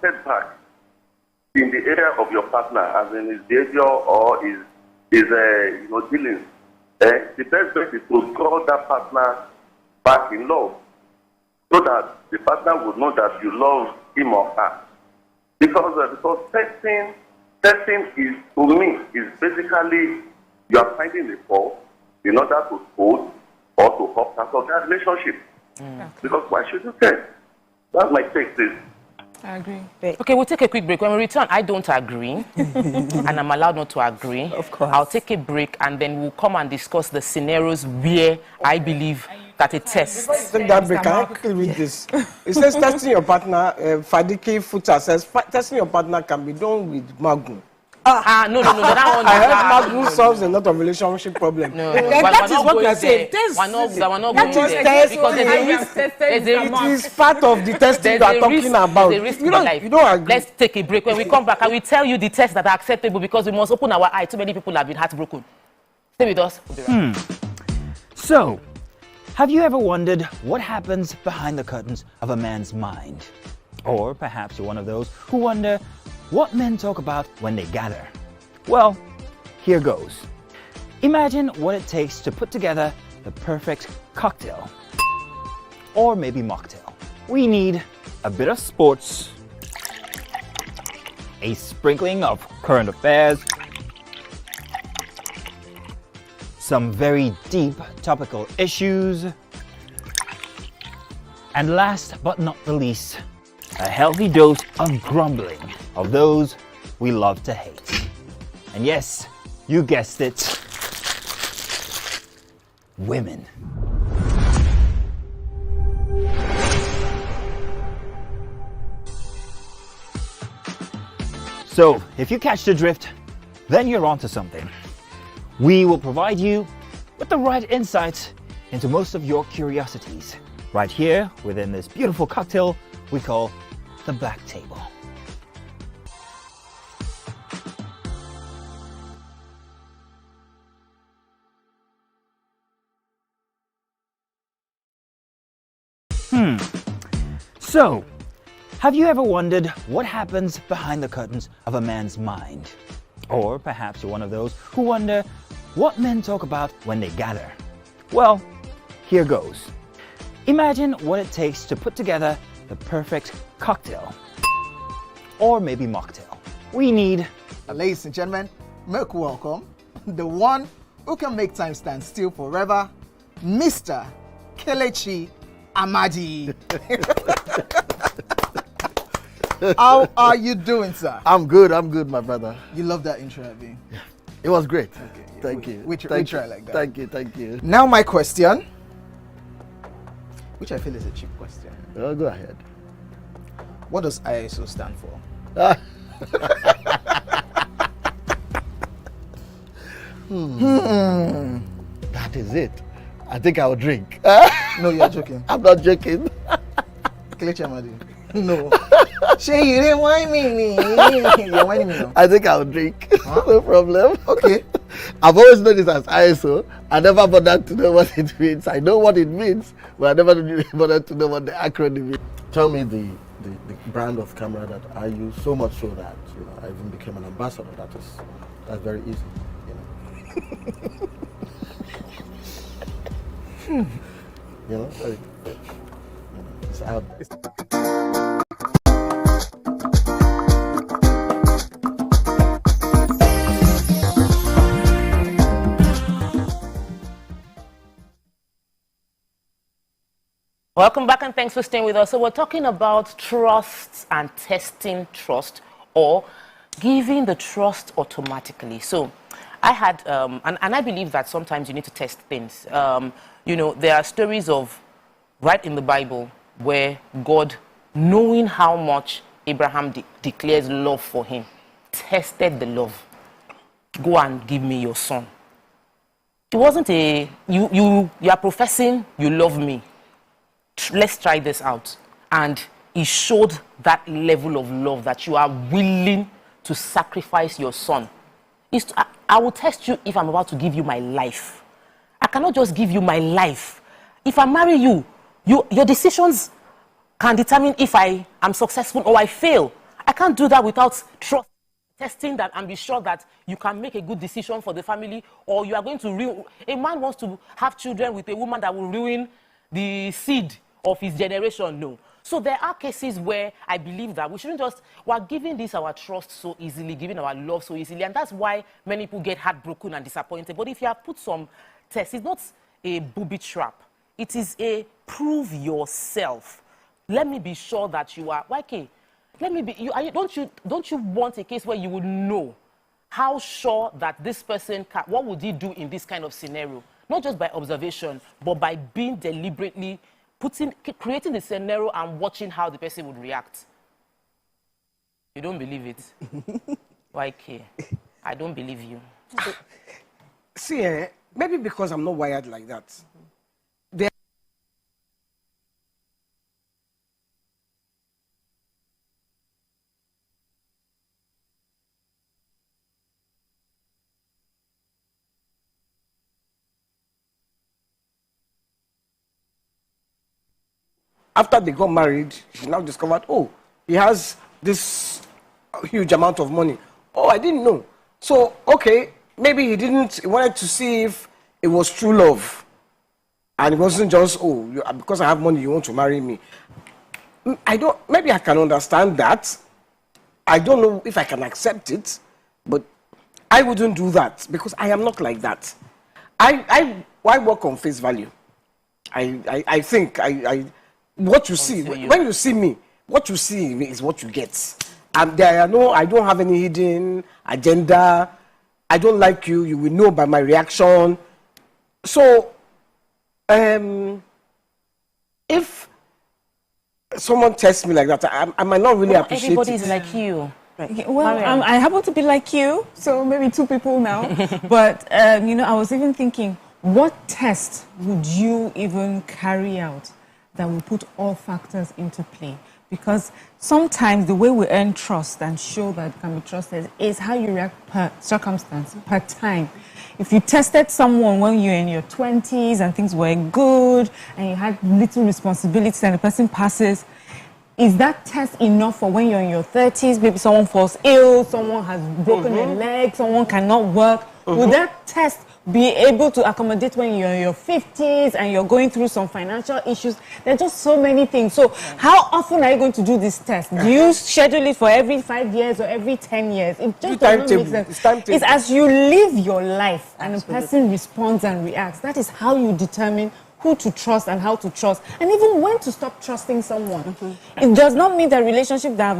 setbacks in the area of your partner, as in his behavior or his dealings, the best bet is to call that partner back in love, so that the partner would know that you love him or her. Because testing is, to me, is basically you are finding the fault in order to hold or to opt out of that relationship. Because why should you test? That's my take, please. I agree. Okay, we'll take a quick break. When we return, I don't agree, and I'm allowed not to agree. Of course. I'll take a break, and then we'll come and discuss the scenarios where I believe that it tests. Take that break. Can I quickly read this? It says testing your partner, Fadiki Futa says, testing your partner can be done with Magnum. No, that one. I heard Magnus solves a lot of relationship problems. No, that is what we are saying. We're not That going is there. testing. Because It is part of the testing you are talking about. There's a risk You in life. don't agree. Let's take a break. When we come back, I will tell you the tests that are acceptable because we must open our eye. Too many people have been heartbroken. Stay with us. We'll be right back. So, have you ever wondered what happens behind the curtains of a man's mind? Or perhaps you're one of those who wonder what men talk about when they gather. Well, here goes. Imagine what it takes to put together the perfect cocktail. Or maybe mocktail. We need a bit of sports, a sprinkling of current affairs, some very deep topical issues, and last but not the least, a healthy dose of grumbling of those we love to hate. And yes, you guessed it, women. So, if you catch the drift, then you're onto something. We will provide you with the right insights into most of your curiosities, right here within this beautiful cocktail we call the Black Table. So, have you ever wondered what happens behind the curtains of a man's mind? Or perhaps you're one of those who wonder what men talk about when they gather. Well, here goes. Imagine what it takes to put together the perfect cocktail. Or maybe mocktail. We need... Ladies and gentlemen, make welcome the one who can make time stand still forever, Mr. Kelechi Amadi. How are you doing, sir? I'm good, my brother. You love that intro, Abby. It was great. Okay, yeah, Thank you. We try like that. Thank you. Now my question, which I feel is a cheap question. Oh, go ahead. What does ISO stand for? That is it. I think I'll drink. No, you're joking. I'm not joking. Kelechi Amadi. No. Shay, you didn't whine me. You're whining me now. I think I'll drink. Huh? No problem. Okay. I've always known it as ISO. I never bothered to know what it means. I know what it means, but I never bothered to know what the acronym is. Tell me the brand of camera that I use, so much so that I even became an ambassador. That's very easy. It's out. Welcome back and thanks for staying with us. So we're talking about trust and testing trust or giving the trust automatically. So I had, and I believe that sometimes you need to test things. There are stories of right in the Bible where God, knowing how much Abraham declares love for him, tested the love. Go and give me your son. It wasn't you are professing you love me. Let's try this out. And he showed that level of love that you are willing to sacrifice your son. I will test you if I'm about to give you my life. I cannot just give you my life. If I marry you, your decisions can determine if I am successful or I fail. I can't do that without trust, testing that and be sure that you can make a good decision for the family, or you are going to ruin. A man wants to have children with a woman that will ruin the seed of his generation. No. So there are cases where I believe that we shouldn't we're giving this our trust so easily, giving our love so easily, and that's why many people get heartbroken and disappointed. But if you have put some tests, it's not a booby trap. It is a prove yourself. Let me be sure that you are, YK, let me be, don't you want a case where you would know how sure that this person can, what would he do in this kind of scenario? Not just by observation, but by being deliberately creating the scenario and watching how the person would react. You don't believe it? YK, I don't believe you. See, maybe because I'm not wired like that. After they got married, she now discovered, oh, he has this huge amount of money. Oh, I didn't know. So, okay, maybe he wanted to see if it was true love. And it wasn't just, oh, because I have money, you want to marry me. Maybe I can understand that. I don't know if I can accept it, but I wouldn't do that because I am not like that. I work on face value. I think what you see, when you see me, what you see in me is what you get. And I don't have any hidden agenda. I don't like you. You will know by my reaction. So, if someone tests me like that, I might not really appreciate it. Everybody's like you. Right. Well, I happen to be like you, so maybe two people now. But, I was even thinking, what test would you even carry out that will put all factors into play? Because sometimes the way we earn trust and show that it can be trusted is how you react per circumstance, per time. If you tested someone when you're in your 20s and things were good and you had little responsibilities and the person passes, is that test enough for when you're in your 30s? Maybe someone falls ill, someone has broken their leg, someone cannot work. Would that test be able to accommodate when you're in your 50s and you're going through some financial issues? There are just so many things. So how often are you going to do this test? Do you schedule it for every 5 years or every 10 years? It just does not make sense. It's as you live your life and a person responds and reacts. That is how you determine who to trust and how to trust, and even when to stop trusting someone. It does not mean that relationships that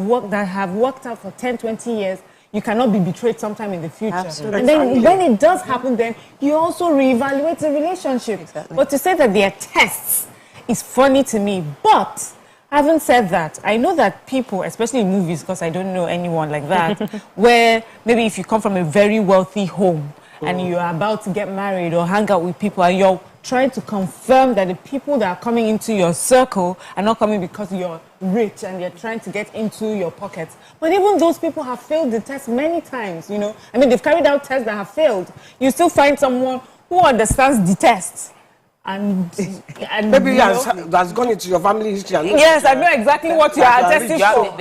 have worked out for 10, 20 years, you cannot be betrayed sometime in the future. Absolutely. And then when it does happen, then you also reevaluate the relationship. Exactly. But to say that there are tests is funny to me. But having said that, I know that people, especially in movies, because I don't know anyone like that, where maybe if you come from a very wealthy home and you're about to get married or hang out with people and you're trying to confirm that the people that are coming into your circle are not coming because you're rich and they're trying to get into your pockets. But even those people have failed the test many times, I mean, they've carried out tests that have failed. You still find someone who understands the test. And maybe that's gone into your family history. Yes, I know exactly what you are attesting for.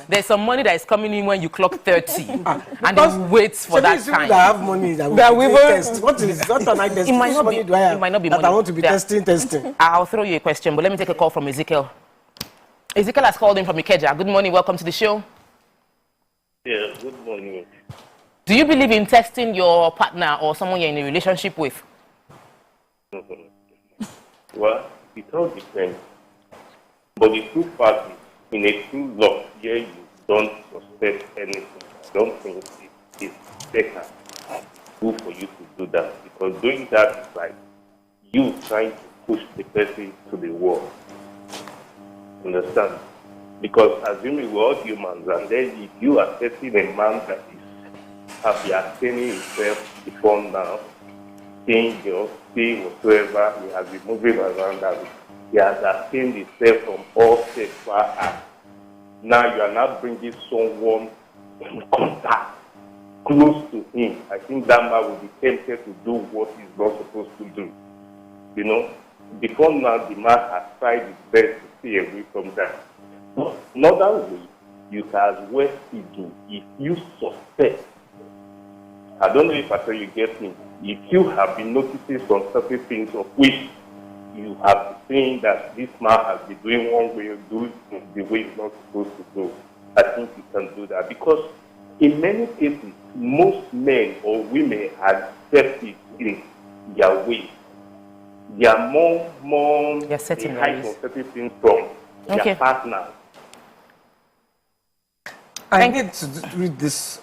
There's some money that is coming in when you clock 30, and then wait for that time. That have money that we test. What an idea? It might not be. It might not be money. I want to be testing. I'll throw you a question, but let me take a call from Ezekiel. Ezekiel has called in from Ikeja. Good morning. Welcome to the show. Yeah. Good morning. Do you believe in testing your partner or someone you're in a relationship with? Well, it all depends. But the true fact is, in a true love, where you don't suspect anything, I don't think it's better good for you to do that. Because doing that is like you trying to push the person to the wall. Understand? Because assuming we're all humans, and then if you are testing a man that is happy attaining himself before now, seeing girls, seeing whatsoever, he has been moving around that he has attained himself from all sexual acts. Now you are not bringing someone in contact close to him. I think that man will be tempted to do what he's not supposed to do. Before now, the man has tried his best to stay away from that. But another way, you can as well still do if you suspect. I don't know if I tell you get me. If you have been noticing some certain things of which you have been saying that this man has been doing one way or doing the way he's not supposed to do, I think you can do that. Because in many cases, most men or women accept it in their ways. They are more setting hide on certain things from their partner. I need to read this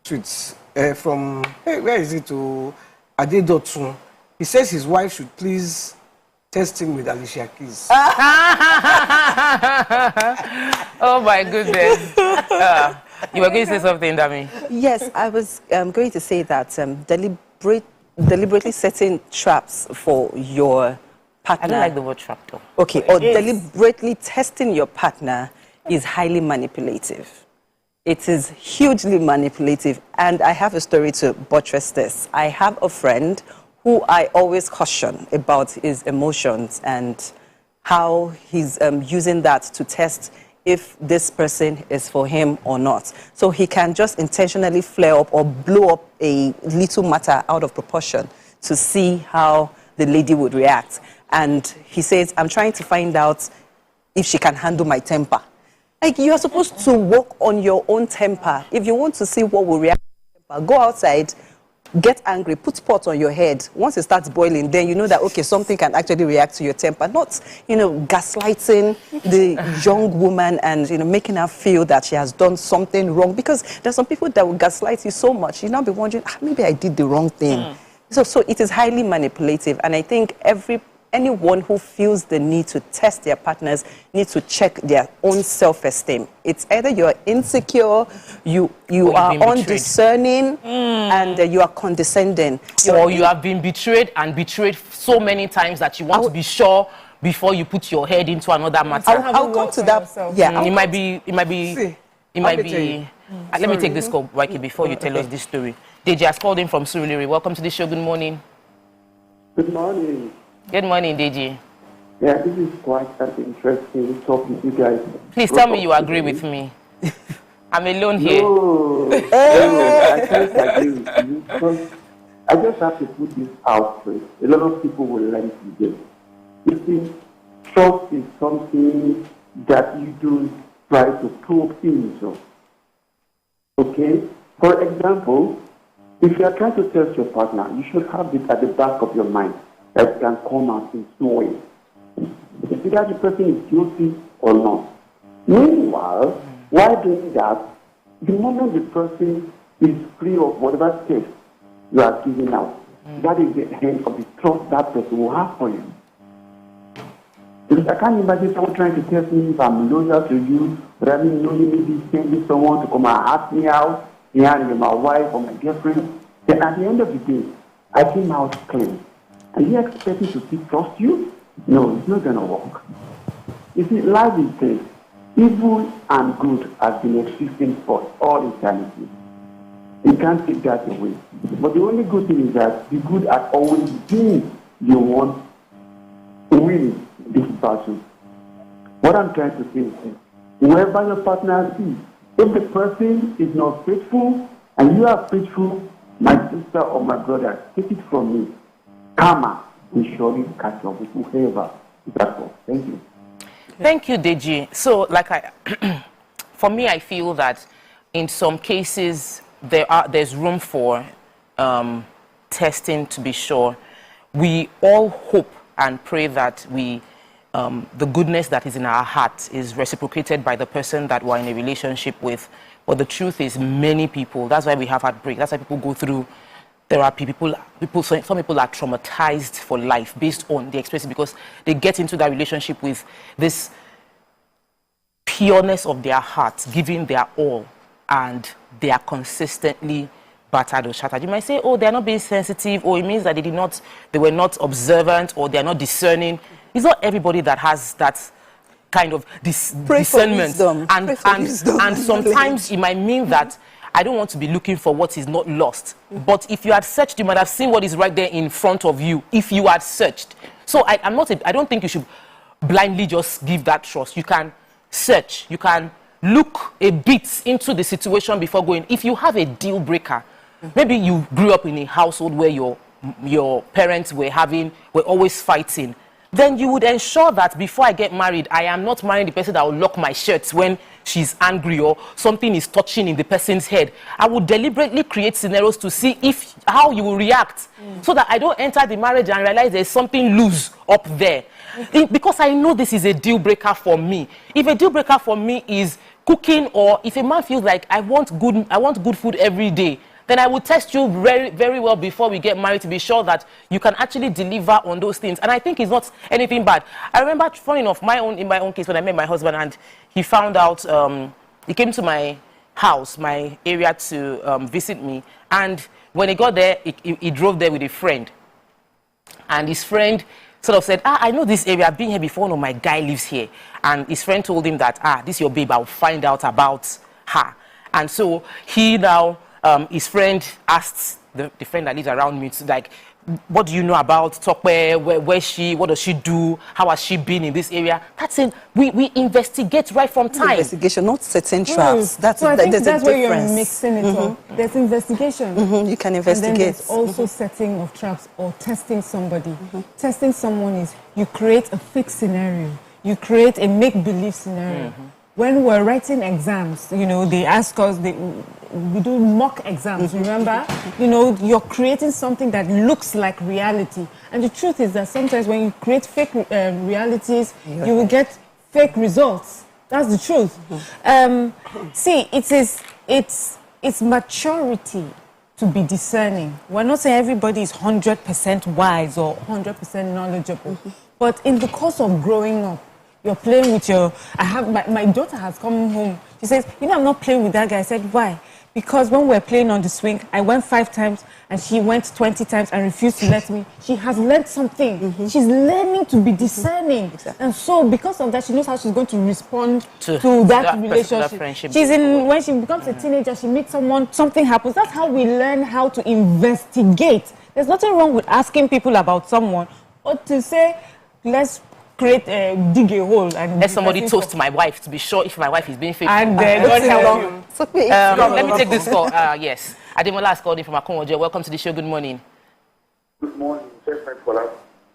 tweets from, where is it, to Adedotun. He says his wife should please test him with Alicia Keys. Oh my goodness. You were going to say something, Dami? Yes, I was going to say that deliberately setting traps for your partner. I don't like the word trap, though. Okay, or deliberately testing your partner is highly manipulative. It is hugely manipulative. And I have a story to buttress this. I have a friend who I always caution about his emotions and how he's using that to test if this person is for him or not. So he can just intentionally flare up or blow up a little matter out of proportion to see how the lady would react. And he says, I'm trying to find out if she can handle my temper. Like, you are supposed to work on your own temper. If you want to see what will react to your temper, go outside, get angry, put pot on your head. Once it starts boiling, then you know that, okay, something can actually react to your temper. Not, gaslighting the young woman and, making her feel that she has done something wrong. Because there's some people that will gaslight you so much, you now be wondering, maybe I did the wrong thing. So it is highly manipulative. And I think anyone who feels the need to test their partners needs to check their own self-esteem. It's either you're insecure, you are undiscerning, and you are condescending. Or you have been betrayed and betrayed so many times that you want to be sure before you put your head into another matter. I'll come to that. Yeah, it might be. Let me take this call, Waiki, before you tell us this story. Deji has called in from Surulere. Welcome to the show. Good morning. Good morning. Good morning, Deji. Yeah, this is quite an interesting topic, you guys. Please tell me you agree with me. I'm alone here. No, I can't agree with you because I just have to put this out first. A lot of people will learn today. You see, trust is something that you don't try to prove into. Okay? For example, if you are trying to test your partner, you should have it at the back of your mind that can come out in small ways. If either the person is guilty or not. Meanwhile, while doing that, the moment the person is free of whatever test you are giving out, that is the end of the trust that person will have for you. Because I can't imagine someone trying to test me if I'm loyal to you, rather than knowing maybe sending someone to come and ask me out, and my wife or my girlfriend. Then at the end of the day, I came out clean. Are you expecting to still trust you? No, it's not going to work. You see, life is this. Evil and good has been existing for all eternity. You can't take that away. But the only good thing is that the good has always been the one winning this battle. What I'm trying to say is this. Whoever your partner is, if the person is not faithful and you are faithful, my sister or my brother, take it from me. Karma will surely catch up with whoever. That's all. Thank you. Thank you, Deji. So, for me, I feel that in some cases there's room for testing to be sure. We all hope and pray that the goodness that is in our heart is reciprocated by the person that we're in a relationship with. But the truth is, many people, that's why we have heartbreak, that's why people go through therapy. Some people are traumatized for life based on the experience because they get into that relationship with this pureness of their hearts, giving their all, and they are consistently battered or shattered. You might say, oh, they're not being sensitive, or it means that they were not observant, or they're not discerning. It's not everybody that has that kind of discernment. And sometimes it might mean that I don't want to be looking for what is not lost. But if you had searched, you might have seen what is right there in front of you if you had searched. So I don't think you should blindly just give that trust. You can search. You can look a bit into the situation before going. If you have a deal breaker, maybe you grew up in a household where your parents were always fighting, then you would ensure that before I get married, I am not marrying the person that will lock my shirts when she's angry or something is touching in the person's head. I would deliberately create scenarios to see how you will react so that I don't enter the marriage and realize there's something loose up there. Because I know this is a deal breaker for me. If a deal breaker for me is cooking, or if a man feels like I want good food every day, then I will test you very, very well before we get married to be sure that you can actually deliver on those things. And I think it's not anything bad. I remember, funny enough, in my own case, when I met my husband and he found out, he came to my house, my area, to visit me. And when he got there, he drove there with a friend. And his friend sort of said, I know this area. I've been here before. No, my guy lives here. And his friend told him that, this is your babe. I'll find out about her. And so he now, his friend asked the friend that lives around me to, like, what do you know about Tokwe? Where's she? What does she do? How has she been in this area? That's it. We investigate right from time. Investigation, not setting traps. So I think that's where you're mixing it up. There's investigation. You can investigate. And then there's also setting of traps or testing somebody. Testing someone is you create a fixed scenario. You create a make-believe scenario. When we're writing exams, you know, they ask us, we do mock exams, remember? You know, you're creating something that looks like reality. And the truth is that sometimes when you create fake realities, you will get fake results. That's the truth. See, it's maturity to be discerning. We're not saying everybody is 100% wise or 100% knowledgeable. But in the course of growing up, you're playing with my daughter has come home. She says, you know, I'm not playing with that guy. I said, why? Because when we're playing on the swing, I went 5 times and she went 20 times and refused to let me. She has learned something. She's learning to be discerning. And so because of that, she knows how she's going to respond to that relationship. When she becomes a teenager, she meets someone, something happens. That's how we learn how to investigate. There's nothing wrong with asking people about someone or to say, let's dig a hole and let somebody toast my wife to be sure if my wife is being faithful. And God help you. Let me take this call. Yes, Ademola has called in from Akonwoje. Welcome to the show. Good morning. Good morning.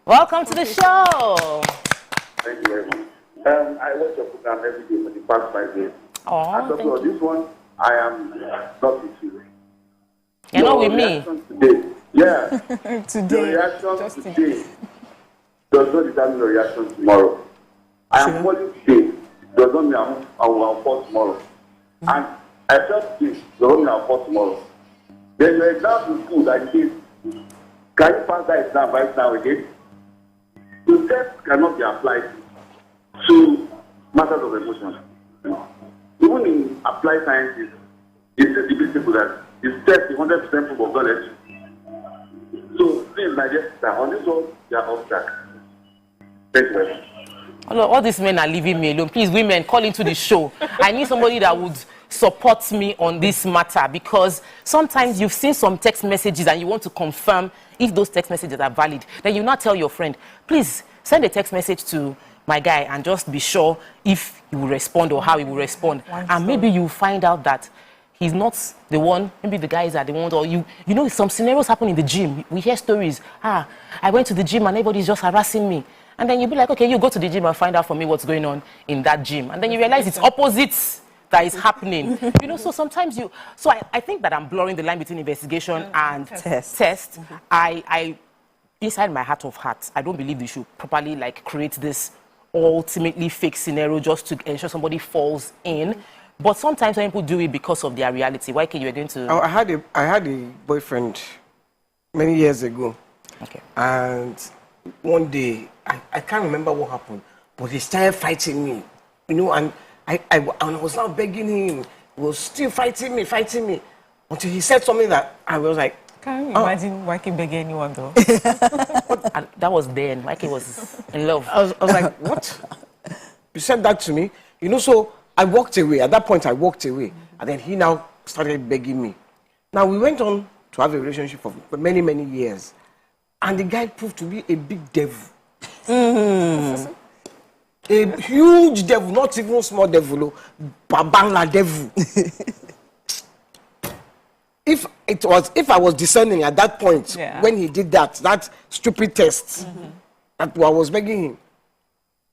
Welcome to the show. Thank you very much. I watch your program every day for the past 5 years. Oh, thank you. This one, I am not with you. You're not with me. Today. Yeah. Today. Your reaction today does not determine your reaction tomorrow. I am falling today does not mean I will fall tomorrow. And I felt this does not mean I will fall tomorrow. Then your exam in school that you did, can you pass that exam right now again? The test cannot be applied to matters of emotion. Even in applied sciences, it's the principle that it's test 100% proof of knowledge. So things like that on this one, they are off track. Thank you very much. All these men are leaving me alone. Please, women, call into the show. I need somebody that would support me on this matter, because sometimes you've seen some text messages and you want to confirm if those text messages are valid. Then you not tell your friend, please send a text message to my guy and just be sure if he will respond or how he will respond. And maybe you find out that he's not the one, maybe the guys are the ones, or you know, some scenarios happen in the gym. We hear stories, I went to the gym and everybody's just harassing me. And then you'll be like, okay, you go to the gym and find out for me what's going on in that gym. And then you realize it's opposites that is happening. You know, so sometimes I think that I'm blurring the line between investigation and test. I inside my heart of hearts, I don't believe we should properly create this ultimately fake scenario just to ensure somebody falls in. But sometimes when people do it because of their reality. Why can you going to? I had a boyfriend many years ago. Okay. And one day, I can't remember what happened, but he started fighting me, you know, and I was now begging him. He was still fighting me, until he said something that I was like, can you imagine Waki begging anyone though? And that was then. Waki was in love. I was like, what? You said that to me? You know, so I walked away. At that point, I walked away. And then he now started begging me. Now, we went on to have a relationship for many, many years. And the guy proved to be a big devil. A huge devil, not even small devil, Babangla devil. If I was discerning at that point, when he did that stupid test, that I was begging him,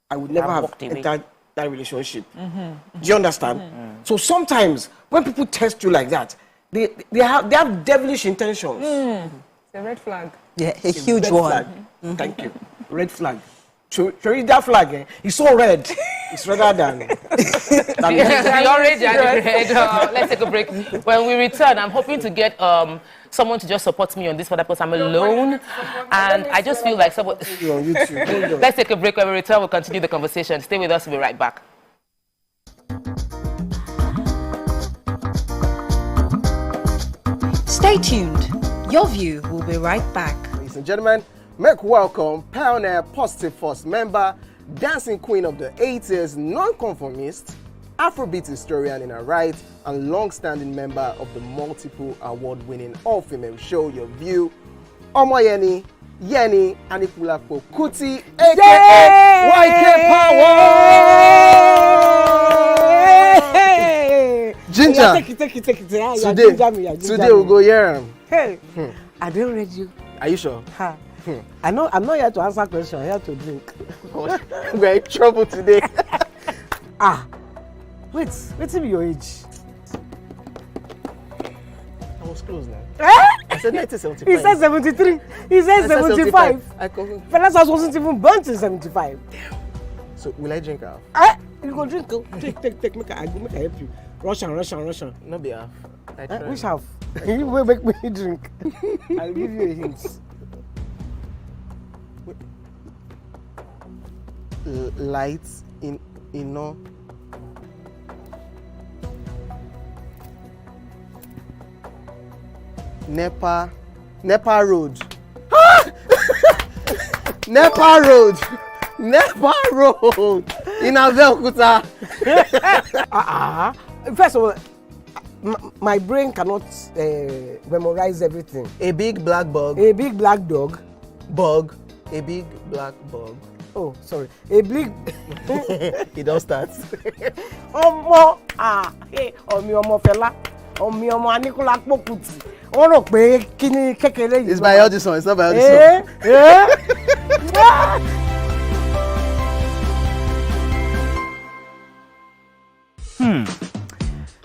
I would never have entered that relationship. Do you understand? So sometimes when people test you like that, they have devilish intentions. It's a red flag. Yeah, a huge one. Thank you. Red flag. That flag, it's so red. It's redder than the orange and the red. Let's take a break. When we return, I'm hoping to get someone to just support me on this for that, because I'm alone, and I just feel like someone. Let's take a break. When we return, we'll continue the conversation. Stay with us. We'll be right back. Stay tuned. Your View will be right back. Ladies and gentlemen, make welcome Pioneer Positive Force member, dancing queen of the 80s, non-conformist, Afrobeat historian in her right, and long-standing member of the multiple award-winning all-female show Your View, Omoyeni Yeni Anikulapo Kuti, aka YK Power! Ginger! Yeah, take it. Today we'll go here. Hey, I don't read you. Are you sure? Ha. I'm not here to answer questions, I'm here to drink. We're in trouble today. Wait till your age. I was close now. Eh? I said 1975. He said 73. He said 75. Fellas wasn't even born till 75. So will I drink half? You go drink. Take. Make I help you. Russian. No be half. Which half? You will make me drink. I'll give you a hint. Lights in no. Nepa Road. Nepa Road in Abeokuta. First of all, my brain cannot memorize everything. A big black bug. A big black dog. Bug. A big black bug. Oh, sorry. A big. It don't start. Ọmọ fẹlá. Ọmọ Aníkúlá Pókùtì. Wọ́n rò pé kí ni kékeré yìí. It's my audition. It's not my audition.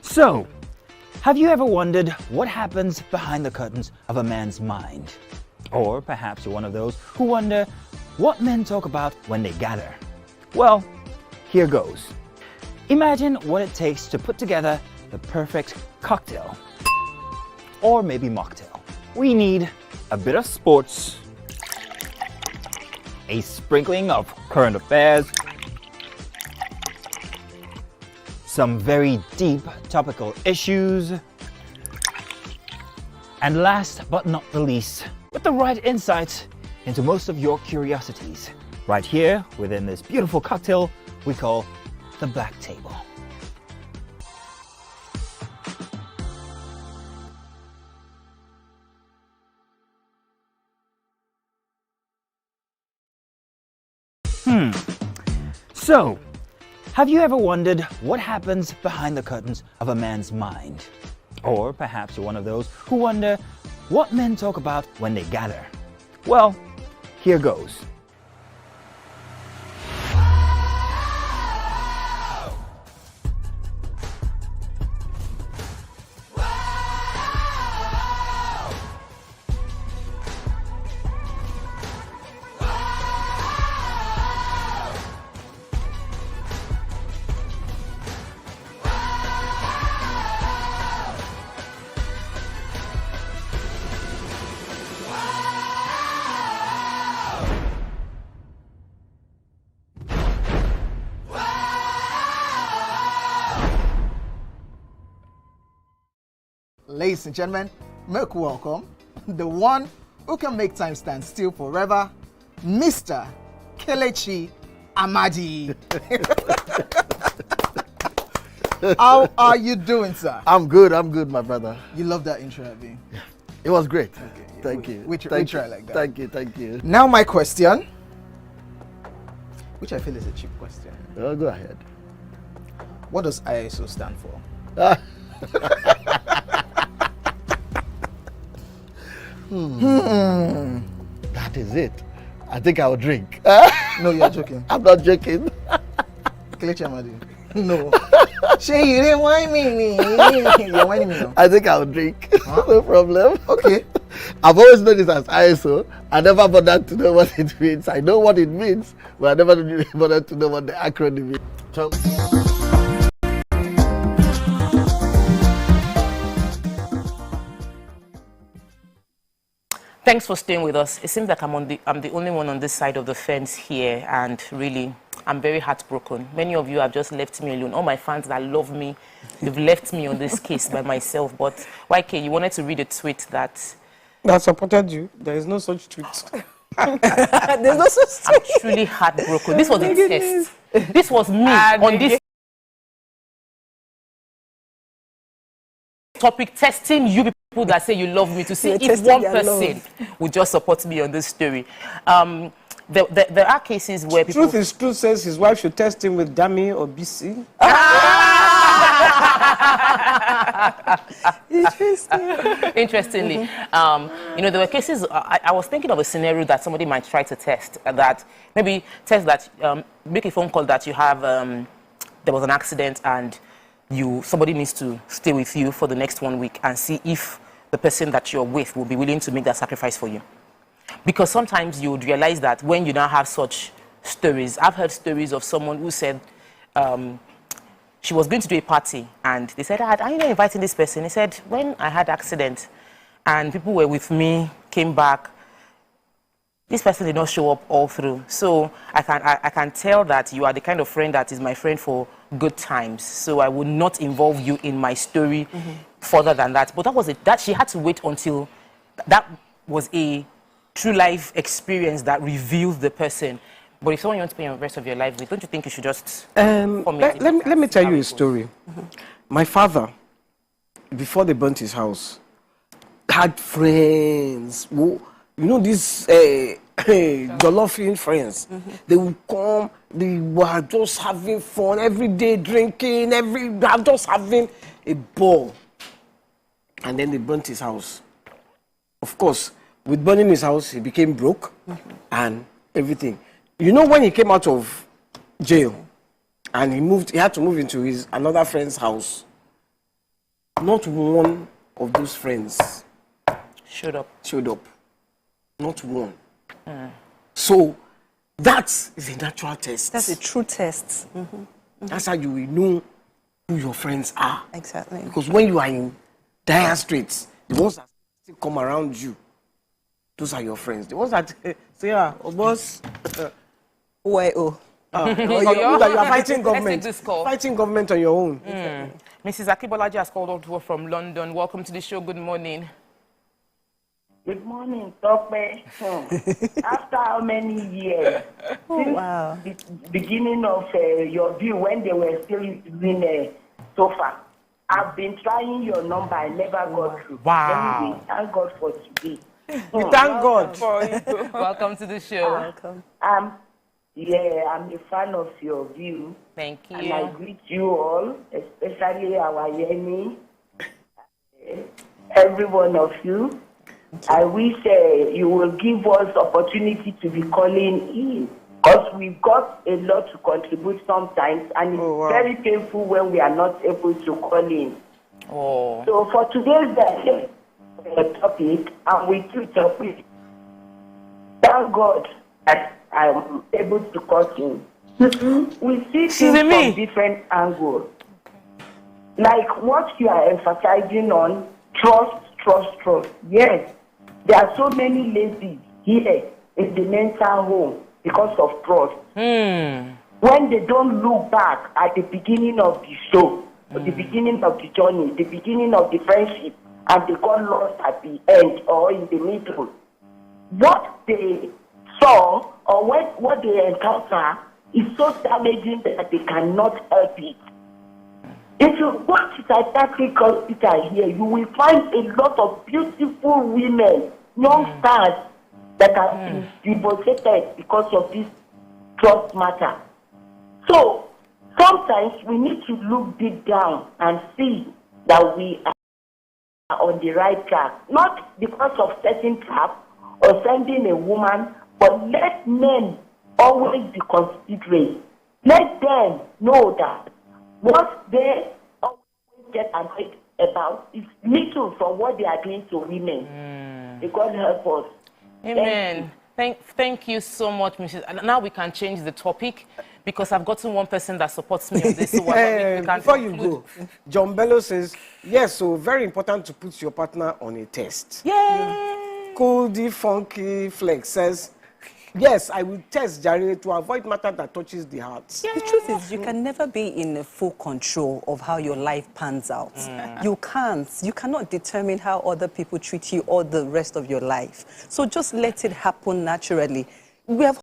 So, have you ever wondered what happens behind the curtains of a man's mind? Or perhaps you're one of those who wonder what men talk about when they gather. Well, here goes. Imagine what it takes to put together the perfect cocktail. Or maybe mocktail. We need a bit of sports, a sprinkling of current affairs, some very deep topical issues, and last but not the least, with the right insight into most of your curiosities. Right here, within this beautiful cocktail we call the Black Table. So, have you ever wondered what happens behind the curtains of a man's mind? Or perhaps you're one of those who wonder what men talk about when they gather. Well, here goes. Ladies and gentlemen, make welcome the one who can make time stand still forever, Mr. Kelechi Amadi. How are you doing, sir? I'm good, my brother. You love that intro, Abi? It was great. Okay, thank you. We try like that. Thank you. Now my question, which I feel is a cheap question. Oh, go ahead. What does ISO stand for? That is it. I think I'll drink. No, you're joking. I'm not joking. Kelechi Amadi. No. Shay, you didn't whine me. You're whining me now. I think I'll drink. Huh? No problem. Okay. I've always known it as ISO. I never bothered to know what it means. I know what it means, but I never bothered to know what the acronym is. Thanks for staying with us. It seems like I'm the only one on this side of the fence here, and really, I'm very heartbroken. Many of you have just left me alone. All my fans that love me, they've left me on this case by myself. But YK, you wanted to read a tweet that supported you. There is no such tweet. There's no such tweet. I'm truly heartbroken. This was a test. This was me on this topic, testing you people that say you love me to see if one person would just support me on this story. There are cases where people... Truth is true says his wife should test him with Dami or BC. Interestingly, you know, there were cases, I was thinking of a scenario that somebody might try to test, that maybe test that, make a phone call that you have, there was an accident and somebody needs to stay with you for the next 1 week and see if the person that you're with will be willing to make that sacrifice for you. Because sometimes you would realize that when you now have such stories, I've heard stories of someone who said she was going to do a party and they said, are you not inviting this person? He said, when I had accident and people were with me, came back, this person did not show up all through. So I can tell that you are the kind of friend that is my friend for good times. So I would not involve you in my story further than that. But that was it. That she had to wait until that was a true life experience that reveals the person. But if someone you want to spend the rest of your life with, don't you think you should just... let me tell you a story. My father, before they burnt his house, had friends who, you know, these Jollofian friends. They would come, they were just having fun, every day drinking, just having a ball. And then they burnt his house. Of course, with burning his house, he became broke and everything. You know, when he came out of jail and he had to move into another friend's house, not one of those friends showed up. Not one. So that is a natural test. That's a true test. That's how you will know who your friends are. Exactly. Because when you are in dire straits, the ones that still come around you, those are your friends. The ones that say, boss. You are fighting government. Fighting government on your own. Mrs. Akibolaji has called out from London. Welcome to the show. Good morning. Good morning, Tokpe. After how many years? Since the beginning of your view, when they were still using sofa, I've been trying your number. I never got through. Wow. Anyway, thank God for today. Thank God. Welcome to the show. Welcome. I'm a fan of your view. Thank you. And I greet you all, especially our Yemi, every one of you. I wish you will give us opportunity to be calling in, because we've got a lot to contribute sometimes, and it's very painful when we are not able to call in. So for today's topic, I'm with you, topic. Thank God that I'm able to call in. We see things from different angles. Like what you are emphasizing on, trust. Yes, there are so many ladies here in the mental home because of trust. When they don't look back at the beginning of the show, or the beginning of the journey, the beginning of the friendship, and they got lost at the end or in the middle, what they saw or what they encounter is so damaging that they cannot help it. If you watch psychiatric hospital here, you will find a lot of beautiful women, young stars, that have been devastated because of this trust matter. So sometimes we need to look deep down and see that we are on the right track, not because of setting trap or sending a woman, but let men always be considerate. Let them know that what they always get annoyed about is little from what they are doing to women. May God help us. Amen. Thank you so much, Mrs. And now we can change the topic, because I've gotten one person that supports me on this. So we can before you go, John Bello says, yes, so very important to put your partner on a test. Yay! Cool D Funky Flex says, Yes, I will test Jerry to avoid matter that touches the heart. The truth is, you can never be in full control of how your life pans out. You can't. You cannot determine how other people treat you all the rest of your life. So just let it happen naturally. We have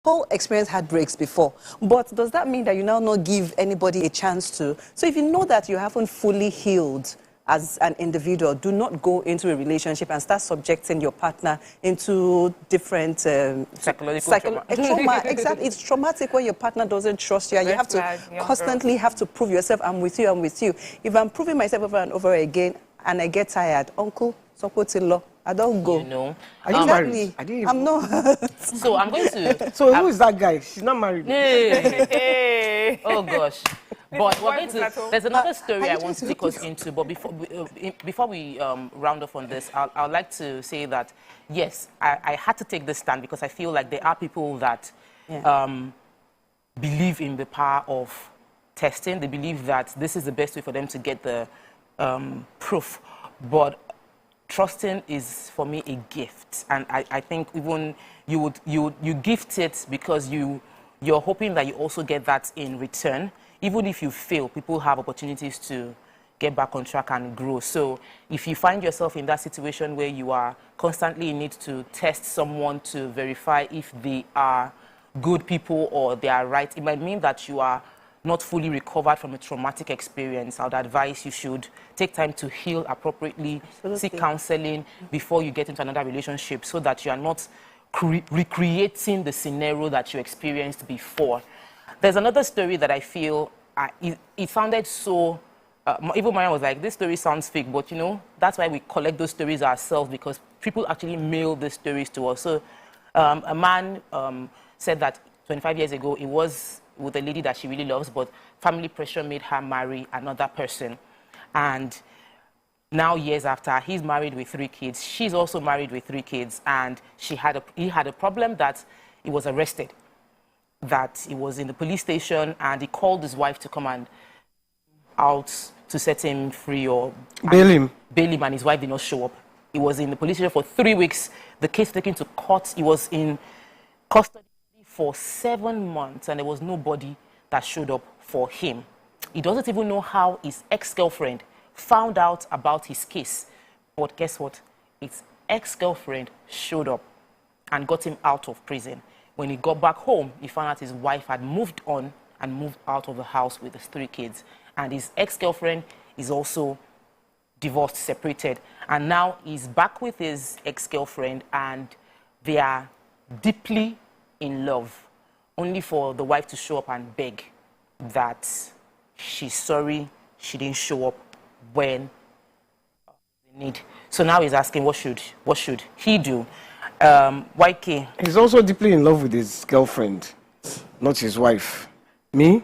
all experienced heartbreaks before, but does that mean that you now not give anybody a chance to? So if you know that you haven't fully healed as an individual, do not go into a relationship and start subjecting your partner into different psychological trauma. Exactly, it's traumatic when your partner doesn't trust you, and you have to constantly have to prove yourself. I'm with you. I'm with you. If I'm proving myself over and over again, and I get tired, uncle, support in law, I don't go. You know, are you married? I'm not. So I'm going to. So who is that guy? She's not married. Hey. Oh gosh. But we're going to, there's another story I want to take us into, but before we round off on this, I'd like to say that, yes, I had to take this stand because I feel like there are people that believe in the power of testing. They believe that this is the best way for them to get the proof. But trusting is, for me, a gift. And I think even you gift it because you're hoping that you also get that in return. Even if you fail, people have opportunities to get back on track and grow. So if you find yourself in that situation where you are constantly in need to test someone to verify if they are good people or they are right, it might mean that you are not fully recovered from a traumatic experience. I would advise you should take time to heal appropriately, seek counseling before you get into another relationship so that you are not recreating the scenario that you experienced before. There's another story that I feel, it sounded so, even Mariam was like, this story sounds fake, but you know, that's why we collect those stories ourselves, because people actually mail these stories to us. So a man said that 25 years ago, it was with a lady that she really loves, but family pressure made her marry another person. And now, years after, he's married with 3 kids. She's also married with 3 kids. And he had a problem that he was arrested, that he was in the police station, and he called his wife to come and out to set him free or bail him, and his wife did not show up. He was in the police station for 3 weeks. The case taken to court. He was in custody for 7 months, and there was nobody that showed up for him. He doesn't even know how his ex-girlfriend found out about his case. But guess what? His ex-girlfriend showed up and got him out of prison. When he got back home, he found out his wife had moved on and moved out of the house with his 3 kids. And his ex-girlfriend is also divorced, separated. And now he's back with his ex-girlfriend, and they are deeply in love, only for the wife to show up and beg that she's sorry she didn't show up when they need. So now he's asking, what should he do? YK. He's also deeply in love with his girlfriend, not his wife. Me?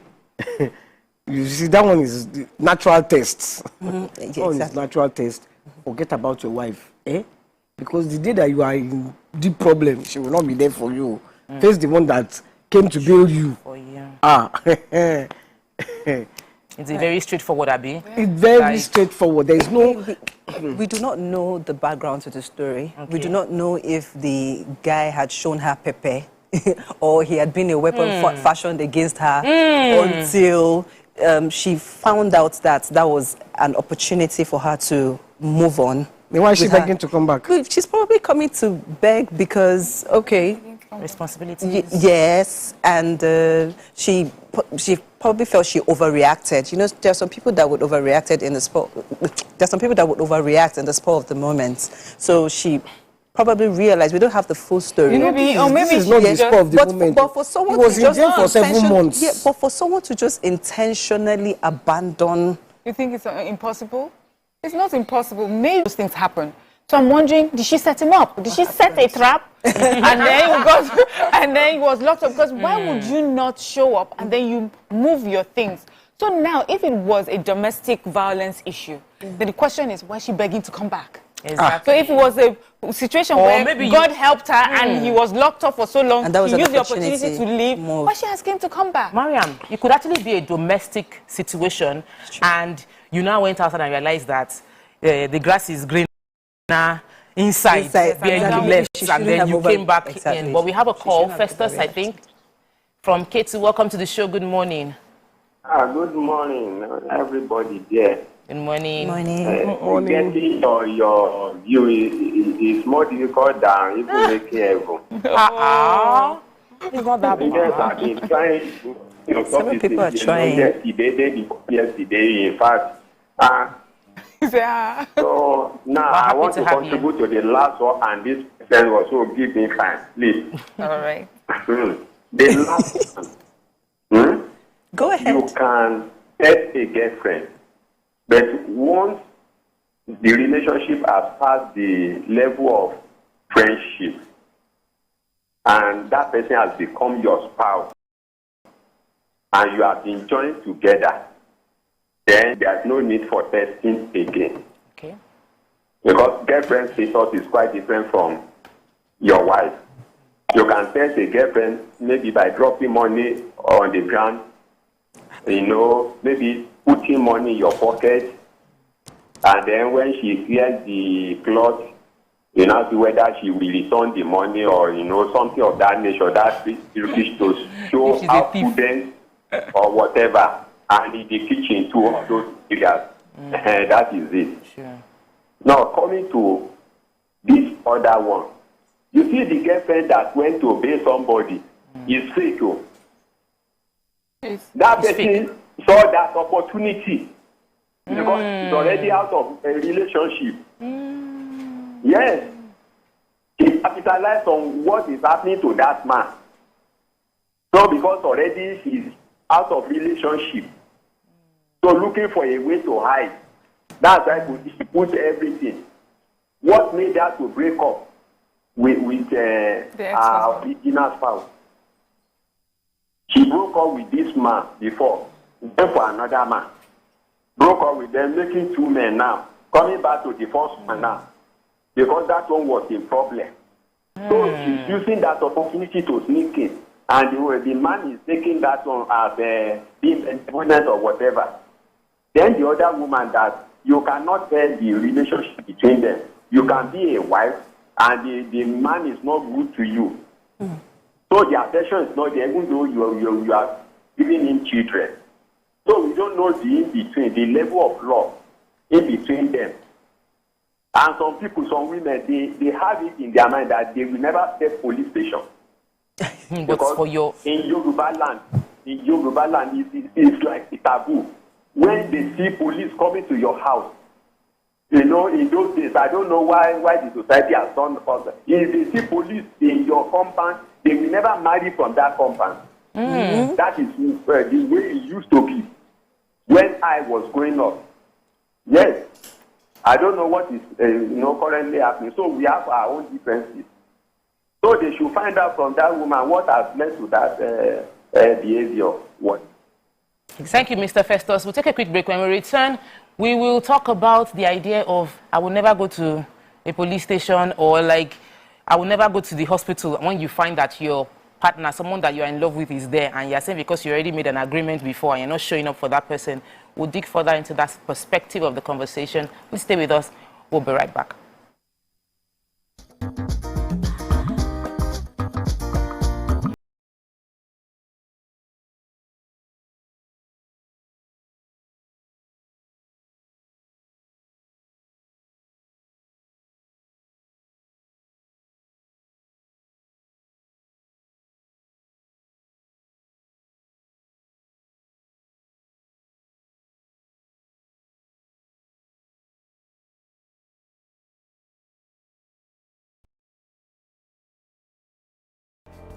You see, that one is the natural test. That one is natural test. Forget about your wife. Because the day that you are in deep problem, she will not be there for you. Face the one that came to bail you. It's a very straightforward, Abi. It's very straightforward. There is no... We do not know the background to the story. Okay. We do not know if the guy had shown her Pepe or he had been a weapon fashioned against her until she found out that that was an opportunity for her to move on. Then why is she begging to come back? She's probably coming to beg because, okay... Responsibilities. Yes, and she probably felt she overreacted. You know, there are some people that would overreact in the spur. There's some people that would overreact in the spur of the moment. So she probably realized we don't have the full story. Maybe this is not the spur of the moment. But for someone he was in jail for 7 months. Yeah, but for someone to just intentionally abandon. You think it's impossible? It's not impossible. Maybe those things happen. So I'm wondering, did she set him up? Did she set a trap? and then he was locked up. Because why would you not show up and then you move your things? So now, if it was a domestic violence issue, then the question is, why is she begging to come back? Exactly. So if it was a situation where maybe God helped her and he was locked up for so long, and that was he used the opportunity to leave, why is she asking to come back? Mariam, it could actually be a domestic situation, and you now went outside and realized that the grass is green. inside, then you left, and then you came back exactly. in. But we have a call. Festus, I think, from Katie. Welcome to the show. Good morning. Good morning, everybody there. Good morning. Getting your view is more difficult than even making heaven. It's not that bad. Yes, I've been trying to Some people are trying. Yesterday, in fact. So now I want to contribute to the last one, and this person also give me time, please. All right. The last one. Go ahead. You can get a girlfriend, but once the relationship has passed the level of friendship, and that person has become your spouse, and you have been joined together, then there's no need for testing again. Okay. Because girlfriend status is quite different from your wife. You can test a girlfriend maybe by dropping money on the ground, maybe putting money in your pocket, and then when she hears the cloth, see whether she will return the money or, something of that nature, that is to show how prudent or whatever, and in the kitchen too, all those areas. That is it. Sure. Now, coming to this other one, you see the girlfriend that went to obey somebody is fake. That person saw that opportunity because he's already out of a relationship. Yes. He capitalized on what is happening to that man. So because already he's out of relationship, so looking for a way to hide. That's why he put everything. What made that to break up with our original spouse? She broke up with this man before, went for another man. Broke up with them, making two men now. Coming back to the first one now. Because that one was a problem. So she's using that opportunity to sneak in. And the man is taking that one as being independent or whatever. Then the other woman that you cannot tell the relationship between them. You can be a wife and the man is not good to you. So the affection is not there, even though you are giving him children. So we don't know the in-between, the level of love in between them. And some people, some women, they have it in their mind that they will never step police station. Because in Yoruba land, it's like a taboo. When they see police coming to your house, in those days, I don't know why the society has done that. If they see police in your compound, they will never marry from that compound. That is the way it used to be when I was growing up. Yes. I don't know what is currently happening. So we have our own differences. So they should find out from that woman what has led to that behavior. What? Thank you, Mr. Festus. We'll take a quick break. When we return, we will talk about the idea of I will never go to a police station, or like I will never go to the hospital when you find that your partner, someone that you're in love with, is there, and you're saying because you already made an agreement before and you're not showing up for that person. We'll dig further into that perspective of the conversation. Please stay with us. We'll be right back.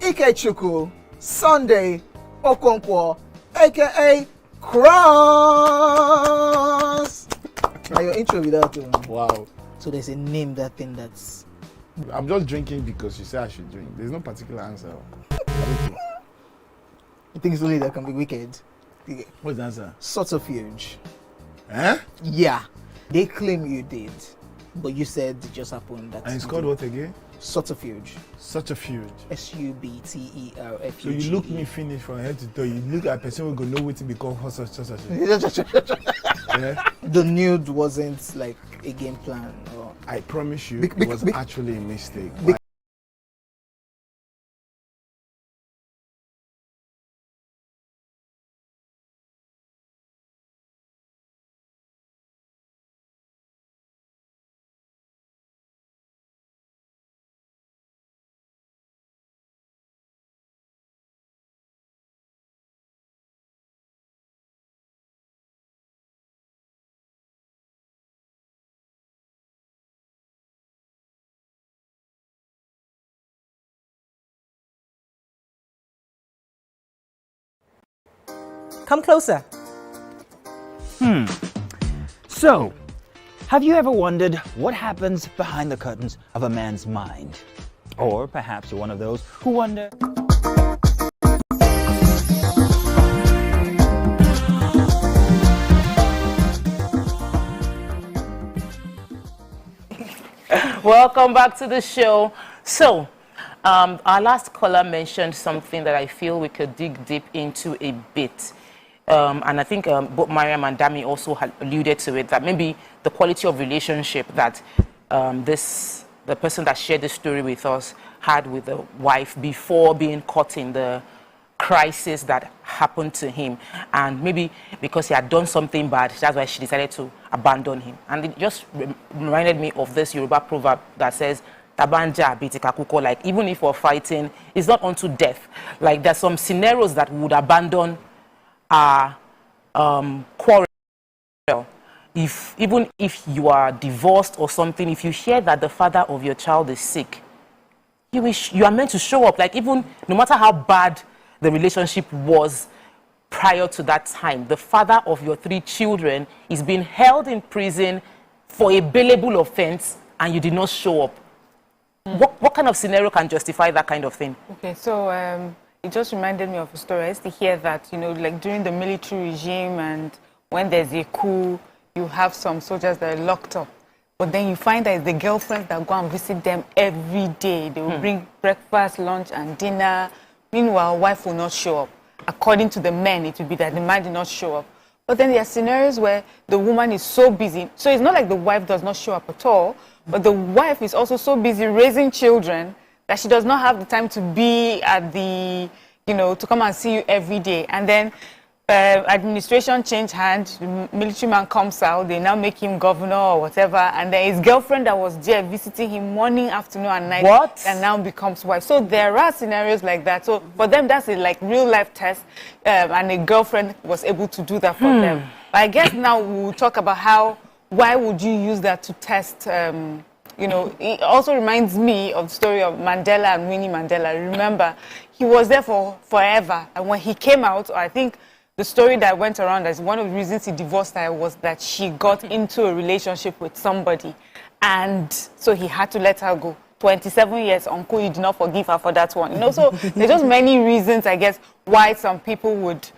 Ikechukwu Sunday Okonkwo, aka Cross. Now your intro without Wow. So there's a name that thing that's. I'm just drinking because you say I should drink. There's no particular answer. You think it's only that can be wicked? What's the answer? Subterfuge. Eh? Yeah. They claim you did, but you said it just happened. That And it's called what again? Subterfuge. Subterfuge. SUBTERFUGE. So you look me finish from head to toe. You look at a person who go know what to become such. The nude wasn't like a game plan. Or I promise you, it was actually a mistake. Come closer. So, have you ever wondered what happens behind the curtains of a man's mind? Or perhaps you're one of those who wonder... Welcome back to the show. So, our last caller mentioned something that I feel we could dig deep into a bit. And I think both Mariam and Dami also had alluded to it, that maybe the quality of relationship that the person that shared the story with us had with the wife before being caught in the crisis that happened to him. And maybe because he had done something bad, that's why she decided to abandon him. And it just reminded me of this Yoruba proverb that says, Tabanja bitikakuko, like even if we're fighting, it's not unto death. Like there's some scenarios that would abandon our quarrel. Even if you are divorced or something, if you hear that the father of your child is sick, you are meant to show up. Like even no matter how bad the relationship was prior to that time, the father of your 3 children is being held in prison for a bailable offense and you did not show up. What kind of scenario can justify that kind of thing? Okay, so it just reminded me of a story. I used to hear that, you know, like during the military regime and when there's a coup, you have some soldiers that are locked up. But then you find that it's the girlfriends that go and visit them every day. They will bring breakfast, lunch, and dinner. Meanwhile, wife will not show up. According to the men, it will be that the man did not show up. But then there are scenarios where the woman is so busy. So it's not like the wife does not show up at all, but the wife is also so busy raising children that she does not have the time to be at the, you know, to come and see you every day. And then administration change hands, the military man comes out, they now make him governor or whatever, and then his girlfriend that was there visiting him morning, afternoon, and night, and now becomes wife. So there are scenarios like that. So for them, that's a like real life test, and a girlfriend was able to do that for them. But I guess now we'll talk about why would you use that to test, you know, it also reminds me of the story of Mandela and Winnie Mandela. Remember, he was there for forever, and when he came out, I think the story that went around as one of the reasons he divorced her was that she got into a relationship with somebody. And so he had to let her go. 27 years, uncle, you did not forgive her for that one. You know, so there's just many reasons, I guess, why some people would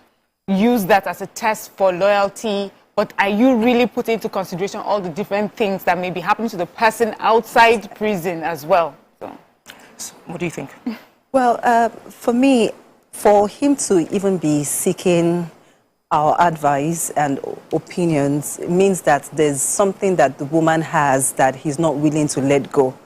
use that as a test for loyalty. But are you really putting into consideration all the different things that may be happening to the person outside prison as well? So what do you think? Well, for me, for him to even be seeking our advice and opinions means that there's something that the woman has that he's not willing to let go.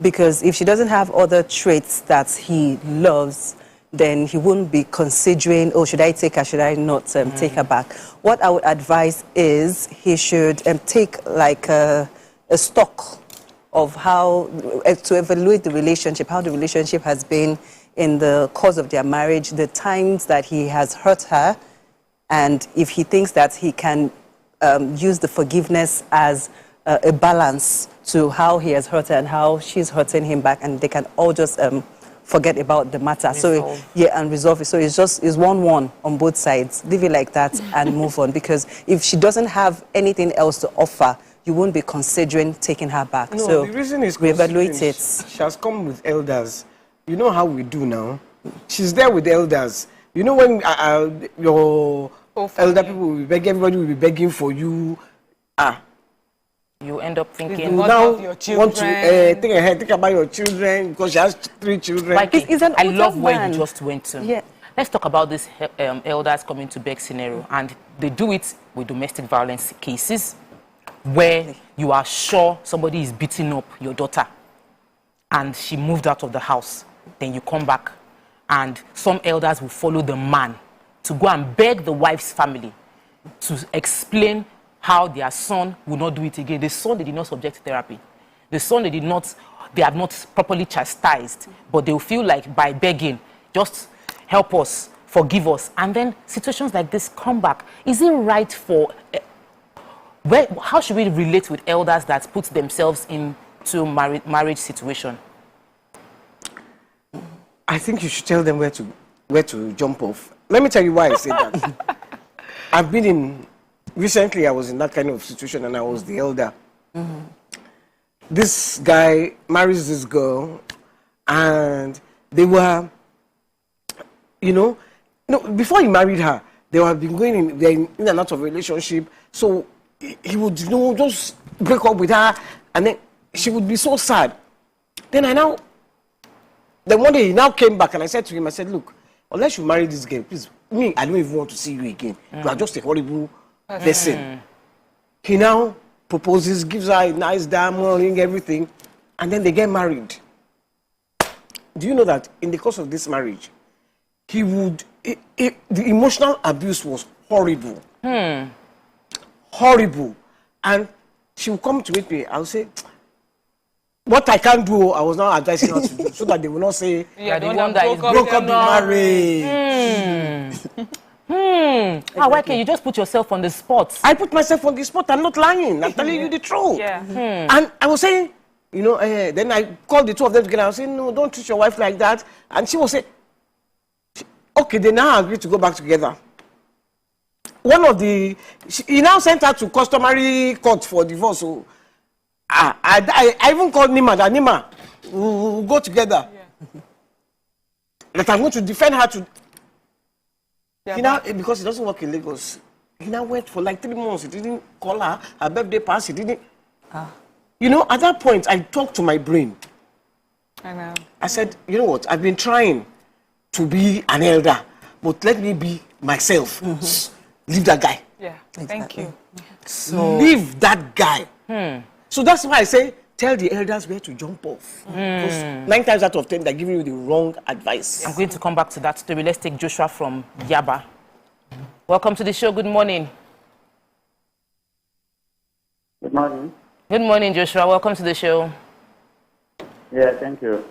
Because if she doesn't have other traits that he loves, then he wouldn't be considering, oh, should I take her, should I not take her back? What I would advise is he should take like a stock of how, to evaluate the relationship, how the relationship has been in the course of their marriage, the times that he has hurt her, and if he thinks that he can use the forgiveness as a balance to how he has hurt her and how she's hurting him back, and they can all just forget about the matter. So yeah, and resolve it. So it's 1-1 on both sides. Leave it like that and move on. Because if she doesn't have anything else to offer, you won't be considering taking her back. No, so the reason is reevaluate it. She has come with elders. You know how we do now. She's there with the elders. You know when your elder people will be begging, everybody will be begging for you. You end up thinking, you now want to think about your children because she has 3 children. Like, I love where you just went to. Yeah. Let's talk about this elders coming to beg scenario, and they do it with domestic violence cases, where you are sure somebody is beating up your daughter and she moved out of the house. Then you come back and some elders will follow the man to go and beg the wife's family to explain how their son will not do it again. The son, they did not subject to therapy. The son, they have not properly chastised, but they'll feel like by begging, just help us, forgive us. And then situations like this come back. Is it right for, how should we relate with elders that put themselves into marriage situation? I think you should tell them where to jump off. Let me tell you why I say that. Recently I was in that kind of situation and I was the elder. Mm-hmm. This guy marries this girl and they were, before he married her, they have been going in and out of a relationship. So he would, just break up with her and then she would be so sad. Then one day he now came back and I said to him, I said, look, unless you marry this girl, please, I don't even want to see you again. You are just a horrible person. He now proposes, gives her a nice diamond ring, everything, and then they get married. Do you know that in the course of this marriage, the emotional abuse was horrible. Horrible. And she will come to meet me, I'll say, what I can't do, I was now advising her to do, so that they will not say, the one that is broke up the marriage. Why can't you just put yourself on the spot? I put myself on the spot. I'm not lying. I'm telling you the truth. Yeah. And I was saying, then I called the two of them together. I was saying, no, don't treat your wife like that. And she was saying, okay, they now agreed to go back together. He now sent her to customary court for divorce. So, I even called Nima, that Nima, we'll go together. Yeah. That I'm going to defend her to. Yeah, because he doesn't work in Lagos, he now went for like 3 months. He didn't call her birthday passed. He didn't. At that point, I talked to my brain. I know. I said, you know what? I've been trying to be an elder, but let me be myself. Leave that guy. Yeah, thank you. So leave that guy. So that's why I say, tell the elders where to jump off. Because 9 times out of 10, they're giving you the wrong advice. I'm going to come back to that story. Let's take Joshua from Yaba. Welcome to the show. Good morning. Good morning. Good morning, Joshua. Welcome to the show. Yeah, thank you.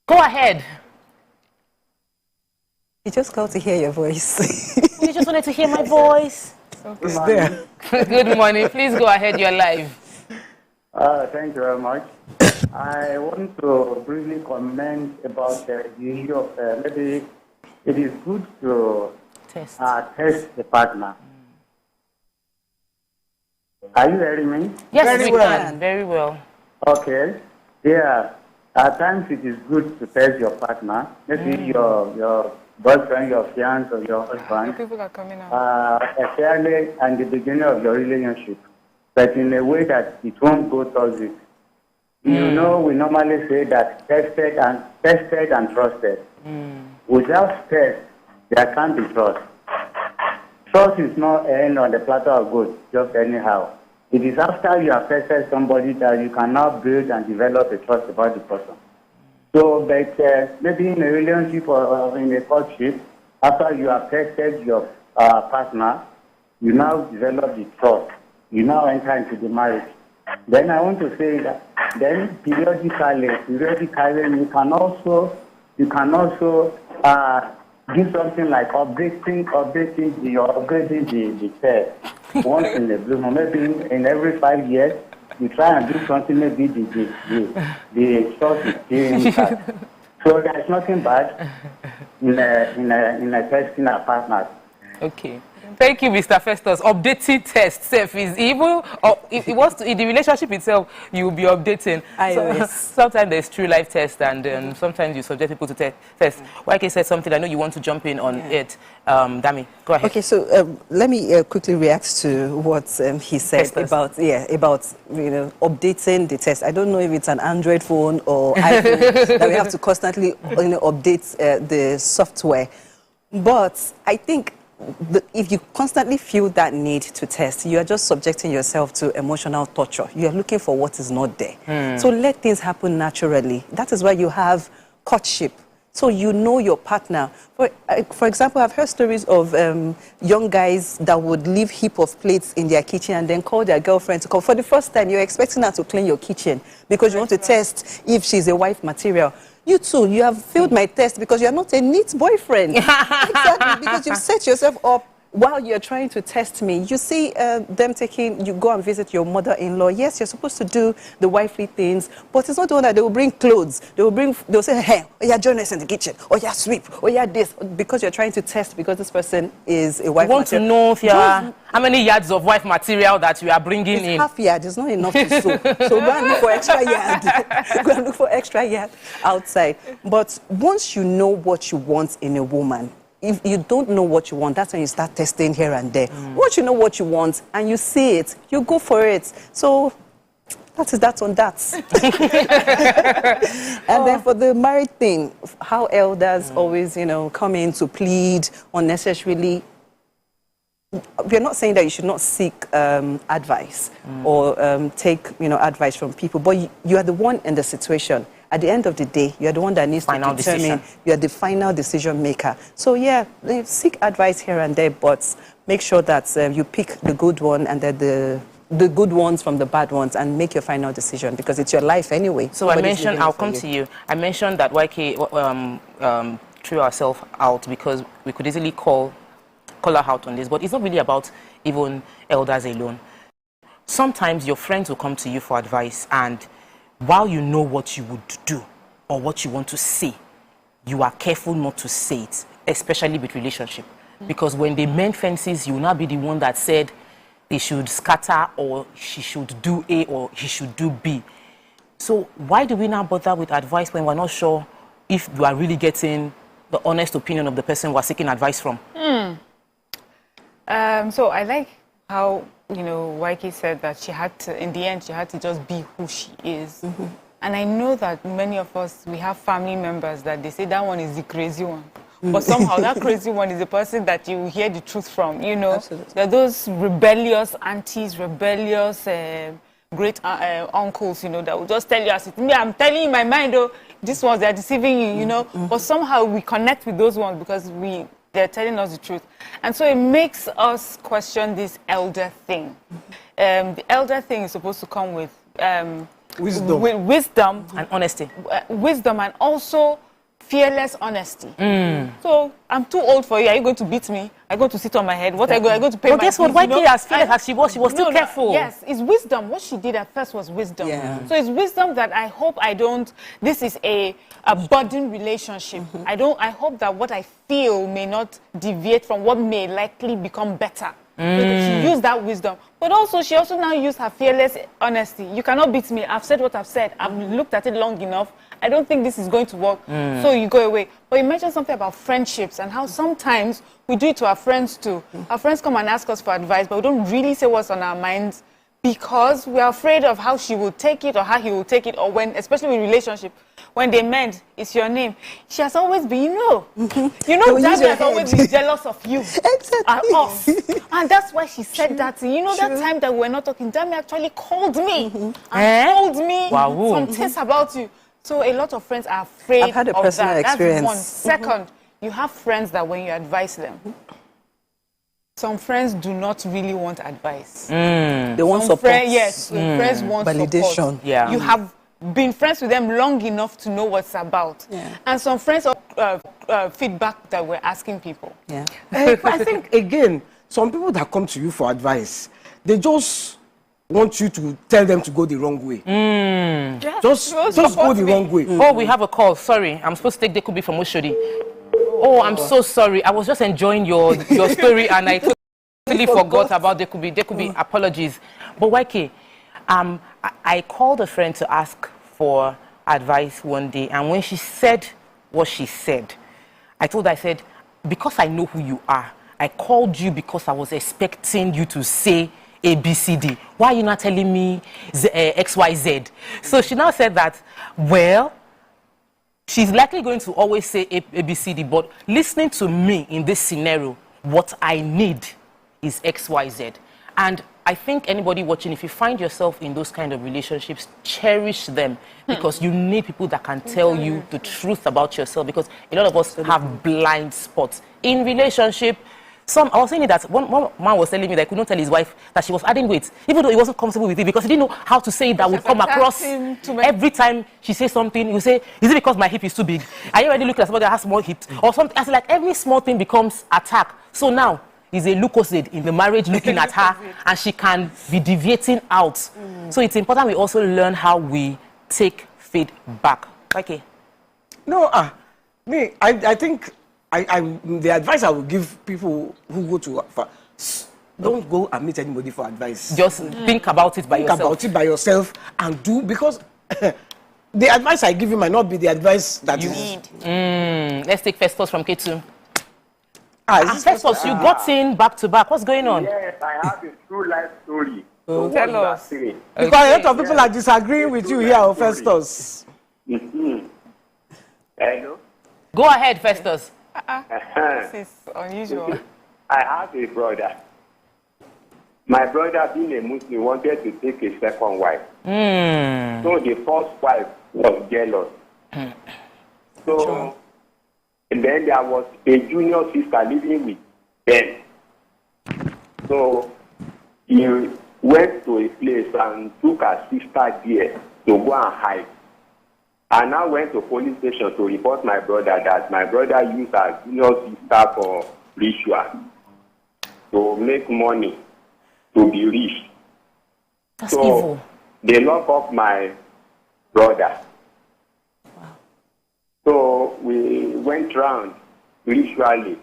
Go ahead. You just got to hear your voice. You just wanted to hear my voice. It's there. Good morning. Please go ahead. You're live. Thank you very much. I want to briefly comment about the issue of maybe it is good to test the partner. Are you hearing me? Yes, very well. Very well. Okay. Yeah. At times it is good to test your partner. Maybe your boyfriend, your fiancé, or your husband. People are coming out. Especially at the beginning of your relationship, but in a way that it won't go toxic. We normally say that tested and trusted. Without test, there can't be trust. Trust is not on the platter of gold, just anyhow. It is after you have tested somebody that you can now build and develop a trust about the person. So, but maybe in a relationship or in a courtship, after you have tested your partner, you now develop the trust. You now enter into the marriage. Then I want to say that then periodically you can also do something like updating the test once in a blue moon. Maybe in every 5 years, you try and do something. Maybe the trust is changing. So there's nothing bad in a testing our partners. Okay. Thank you, Mr. Festus. Updating test self is evil. Or if it was in the relationship itself, you will be updating. Sometimes there's true life test, and sometimes you subject people to test. YK said something. I know you want to jump in on it. Dami, go ahead. Okay, so let me quickly react to what he said about updating the test. I don't know if it's an Android phone or iPhone that we have to constantly update the software. But I think if you constantly feel that need to test, you are just subjecting yourself to emotional torture. You are looking for what is not there. So let things happen naturally. That is why you have courtship. So you know your partner. For example, I've heard stories of young guys that would leave heap of plates in their kitchen and then call their girlfriend to come. For the first time, you're expecting her to clean your kitchen because you want to test if she's a wife material. You too, you have failed my test because you're not a neat boyfriend. Exactly, because you've set yourself up while you're trying to test me. You see them you go and visit your mother-in-law. Yes, you're supposed to do the wifely things, but it's not the one that they will bring clothes. They'll say, hey, oh yeah, join us in the kitchen. Oh yeah, sweep. Oh yeah, this. Because you're trying to test because this person is a wife material. Want to know if how many yards of wife material that you are bringing in? Half yard. It's not enough to sew. So go and look for extra yard. Go and look for extra yard outside. But once you know what you want in a woman, if you don't know what you want, that's when you start testing here and there. Once you know what you want and you see it, you go for it. So that's on that. And then for the married thing, how elders always, come in to plead unnecessarily. We're not saying that you should not seek advice or take, advice from people, but you are the one in the situation. At the end of the day, you're the one that needs to determine. You're the final decision maker. So yeah, seek advice here and there, but make sure that you pick the good one and then the good ones from the bad ones and make your final decision because it's your life anyway. So I mentioned, I'll come to you. I mentioned that YK threw ourselves out because we could easily call her out on this, but it's not really about even elders alone. Sometimes your friends will come to you for advice, and while you know what you would do or what you want to say, you are careful not to say it, especially with relationship. Because when they mend fences, you will not be the one that said they should scatter or she should do A or he should do B. So why do we now bother with advice when we're not sure if you are really getting the honest opinion of the person we're seeking advice from? So I like how, YK said that she had to, in the end, she had to just be who she is. And I know that many of us, we have family members that they say that one is the crazy one. But somehow that crazy one is the person that you hear the truth from, Absolutely. There are those rebellious aunties, rebellious great uncles, that will just tell you as it is. I'm telling you in my mind, these ones, they're deceiving you, But somehow we connect with those ones because they're telling us the truth. And so it makes us question this elder thing. The elder thing is supposed to come with wisdom. With wisdom and honesty. Wisdom and also fearless honesty. So I'm too old for you. Are you going to beat me? Are you going to sit on my head? What are you going to pay my guess what? YK as fearless as she was still careful. Yes, it's wisdom. What she did at first was wisdom. So it's wisdom that I hope this is a budding relationship. I hope that what I feel may not deviate from what may likely become better. So that she used that wisdom. But also, she also now used her fearless honesty. You cannot beat me. I've said what I've said. I've looked at it long enough. I don't think this is going to work. So you go away. But you mentioned something about friendships and how sometimes we do it to our friends too. Our friends come and ask us for advice, but we don't really say what's on our minds because we are afraid of how she will take it or how he will take it, or when, especially with relationship, when they mend, it's your name. She has always been, Daddy has always been jealous of you. And us. And that's why she said that. That time that we were not talking, Dami actually called me and told me some things about you. So a lot of friends are afraid I've had a personal experience. That's one. Second, you have friends that when you advise them, some friends do not really want advice. They want support. Friends want validation. Support. You have been friends with them long enough to know what's about. And some friends feedback that we're asking people. I think, again, some people that come to you for advice, they just want you to tell them to go the wrong way. Just go the wrong way. Oh, we have a call. Sorry, I'm supposed to take Dekubi from Oshodi. Oh, I'm so sorry. I was just enjoying your story and I totally forgot about Dekubi. Dekubi, apologies. But YK, I called a friend to ask for advice one day, and when she said what she said, I said, because I know who you are, I called you because I was expecting you to say ABCD. Why are you not telling me XYZ? So she now said that, well, she's likely going to always say ABCD, but listening to me in this scenario, what I need is XYZ. And I think anybody watching, if you find yourself in those kind of relationships, cherish them, because you need people that can tell you the truth about yourself, because a lot of us have blind spots in relationship. I was saying that one man was telling me that he could not tell his wife that she was adding weight, even though he wasn't comfortable with it, because he didn't know how to say it that would come across. Every time she says something, you say, is it because my hip is too big? Are you already looking at somebody that has small hips? Or something. I said, like, every small thing becomes attack. So now, is a Lucozade in the marriage looking at her, and she can be deviating out. So it's important we also learn how we take feedback. Okay. No, I think the advice I would give people who go to don't go and meet anybody for advice. Just think about it by yourself. Think about it by yourself and do, because the advice I give you might not be the advice that you need. Let's take Festus from K2. Festus, you got in back to back. What's going on? Yes, I have a true life story. Tell us. Because a lot of people are disagreeing with you here, Festus. Hello? Go ahead, Festus. This is unusual. I have a brother. My brother, being a Muslim, wanted to take a second wife. So the first wife was jealous. So, and then there was a junior sister living with them. So he went to a place and took her sister there to go and hide. And I went to police station to report my brother that my brother used her junior sister for ritual, to make money, to be rich. That's evil. They lock up my brother. Wow. So we went round ritually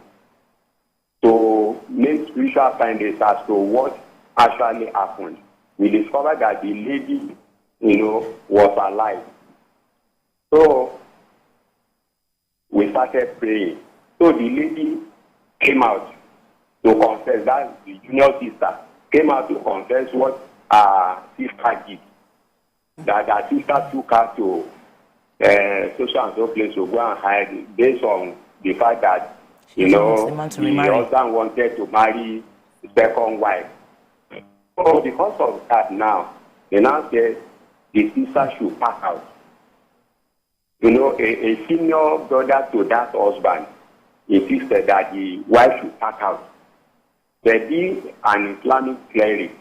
to make spiritual findings as to what actually happened. We discovered that the lady, was alive. So we started praying. So the lady came out to confess, that the junior sister came out to confess what her sister did. That her sister took her to social and so place to go and hide, based on the fact that, the husband wanted to marry the second wife. So because of that now, they now said the sister should pack out. A senior brother to that husband insisted that the wife should pack out. But being an Islamic cleric,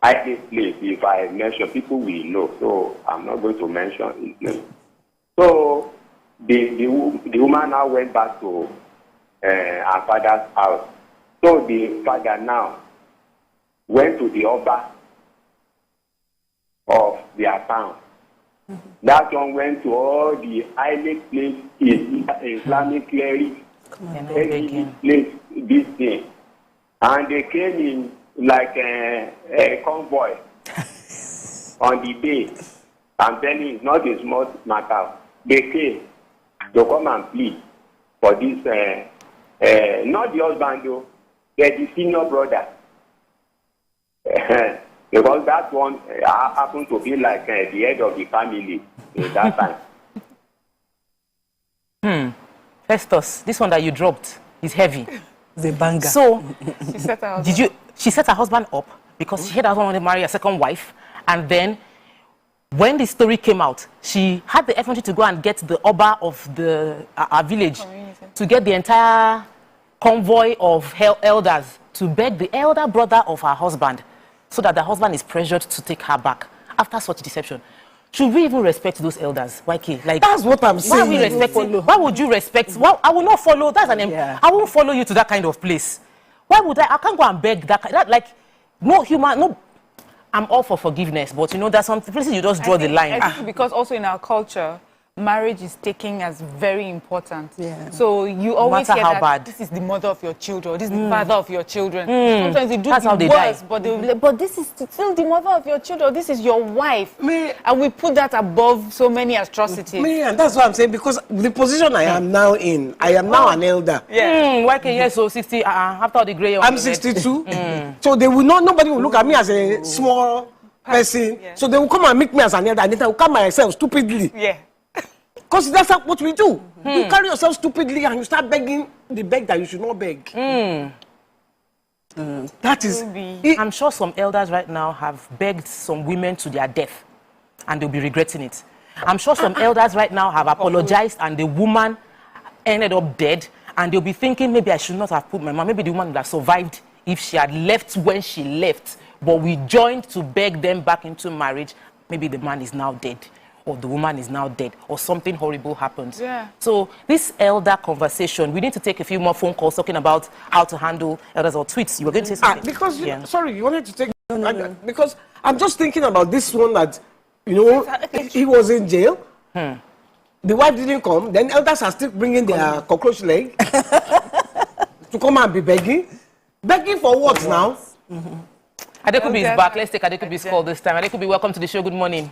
I take place, if I mention, people will know, so I'm not going to mention his name. So the woman now went back to her father's house. So the father now went to the Oba of their town. That one went to all the highly placed Islamic clerics, this thing. And they came in like a convoy on the day. I'm telling you, it's not a small matter. They came to come and plead for this, not the husband though, but the senior brother. Because that one happened to be like the head of the family at that time. Festus, this one that you dropped is heavy. The banger. So, she set her husband up because she had her husband wanted to marry a second wife, and then when the story came out, she had the effrontery to go and get the Oba of the village to get the entire convoy of elders to beg the elder brother of her husband, so that the husband is pressured to take her back after such deception. Should we even respect those elders? YK? Like, that's what I'm saying. Why are we respecting? Why would you respect? Well, I will not follow. That's an I won't follow you to that kind of place. Why would I? I can't go and beg that. Like, no human. No, I'm all for forgiveness, but there's some places you just draw the line. I think because also in our culture, marriage is taken as very important. Yeah. So you always hear that this is the mother of your children, this is the father of your children. Sometimes they do the worst, but this is still the mother of your children. This is your wife. And we put that above so many atrocities. And that's what I'm saying, because the position I am now in, I am now an elder. YK, yes, so 60, after the gray. I'm 62. So they will not, nobody will look at me as a small person. So they will come and make me as an elder, and then I will come myself stupidly. Because that's what we do. You carry yourself stupidly and you start begging the beg that you should not beg. That is... I'm sure some elders right now have begged some women to their death, and they'll be regretting it. I'm sure some elders right now have apologized, and the woman ended up dead, and they'll be thinking, maybe I should not have put my mom, maybe the woman would have survived if she had left when she left, but we joined to beg them back into marriage. Maybe the man is now dead, or the woman is now dead, or something horrible happens. Yeah. So this elder conversation, we need to take a few more phone calls talking about how to handle elders, or tweets. You were going to say something? Because, sorry, you wanted to take... No. Because I'm just thinking about this one that, you know, he was in jail. The wife didn't come. Then elders are still bringing their cockroach leg to come and be begging. Begging for what now? Adekunbi is back. Let's take Adekunbi's call this time. Adekunbi, welcome to the show. Good morning.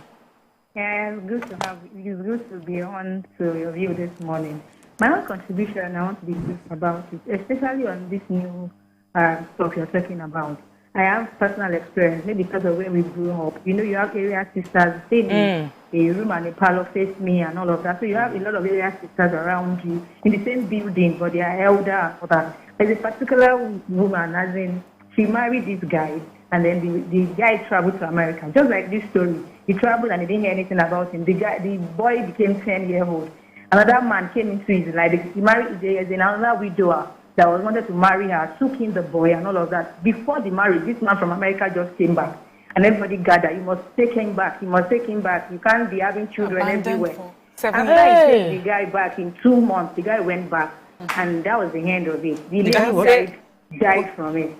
Yeah, it's good to have. It's good to be on to your view this morning. My own contribution, I want to be brief about it, especially on this new stuff you're talking about. I have personal experience, maybe because of where we grew up. You know, you have area sisters, stay in a room and a parlor face me and all of that. So you have a lot of area sisters around you in the same building, but they are elder and all that. There's a particular woman, as in, she married this guy, and then the guy traveled to America. Just like this story. He traveled and he didn't hear anything about him. The boy became 10-year-old. Another man came into his life. He married, there's another widower that was wanted to marry her, took in the boy and all of that. Before the marriage, this man from America just came back. And everybody gathered, you must take him back, you must take him back. You can't be having children everywhere. After he took the guy back in 2 months, the guy went back. And that was the end of it. The lady died from it.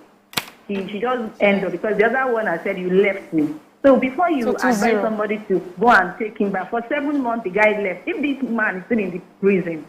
She just ended up, because the other one I said, you left me. So before you advise somebody to go and take him back, for 7 months the guy left. If this man is still in the prison,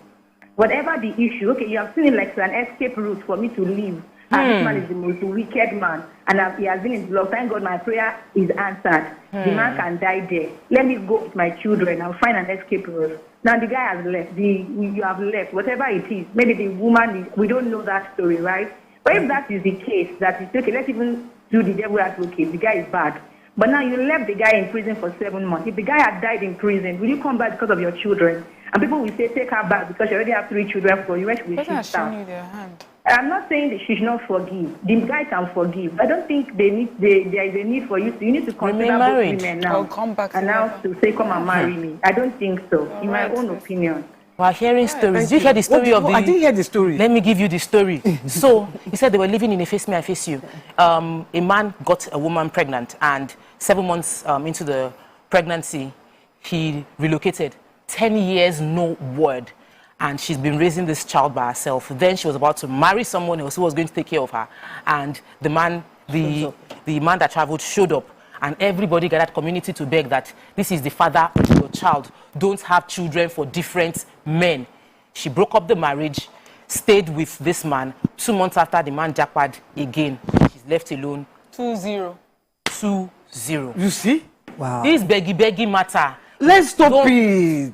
whatever the issue, okay, you have seen it like an escape route for me to leave. And this man is the most wicked man. And he has been in the law. Thank God my prayer is answered. The man can die there. Let me go with my children. I'll find an escape route. Now the guy has left. You have left. Whatever it is. Maybe the woman we don't know that story, right? But if that is the case, that is okay, let's even do the devil advocate. The guy is bad. But now you left the guy in prison for 7 months. If the guy had died in prison, will you come back because of your children? And people will say, take her back because you already have 3 children for you. Where should we shift down? I'm not saying that she should not forgive. The guy can forgive. I don't think there is a need for you to. You need to consider both women now. Come back and now to say, come and marry me. I don't think so, in my own opinion. We're hearing stories. Did you hear the story of the... I didn't hear the story. Let me give you the story. So, he said they were living in a face me, I face you. A man got a woman pregnant, and 7 months into the pregnancy, he relocated. 10 years, no word. And she's been raising this child by herself. Then she was about to marry someone else who was going to take care of her. And the man that traveled showed up. And everybody gathered community to beg that this is the father of your child. Don't have children for different men. She broke up the marriage, stayed with this man. 2 months after, the man jackpot again. She's left alone. 2-0. 2-0. You see? Wow. This beggy matter. Let's stop it.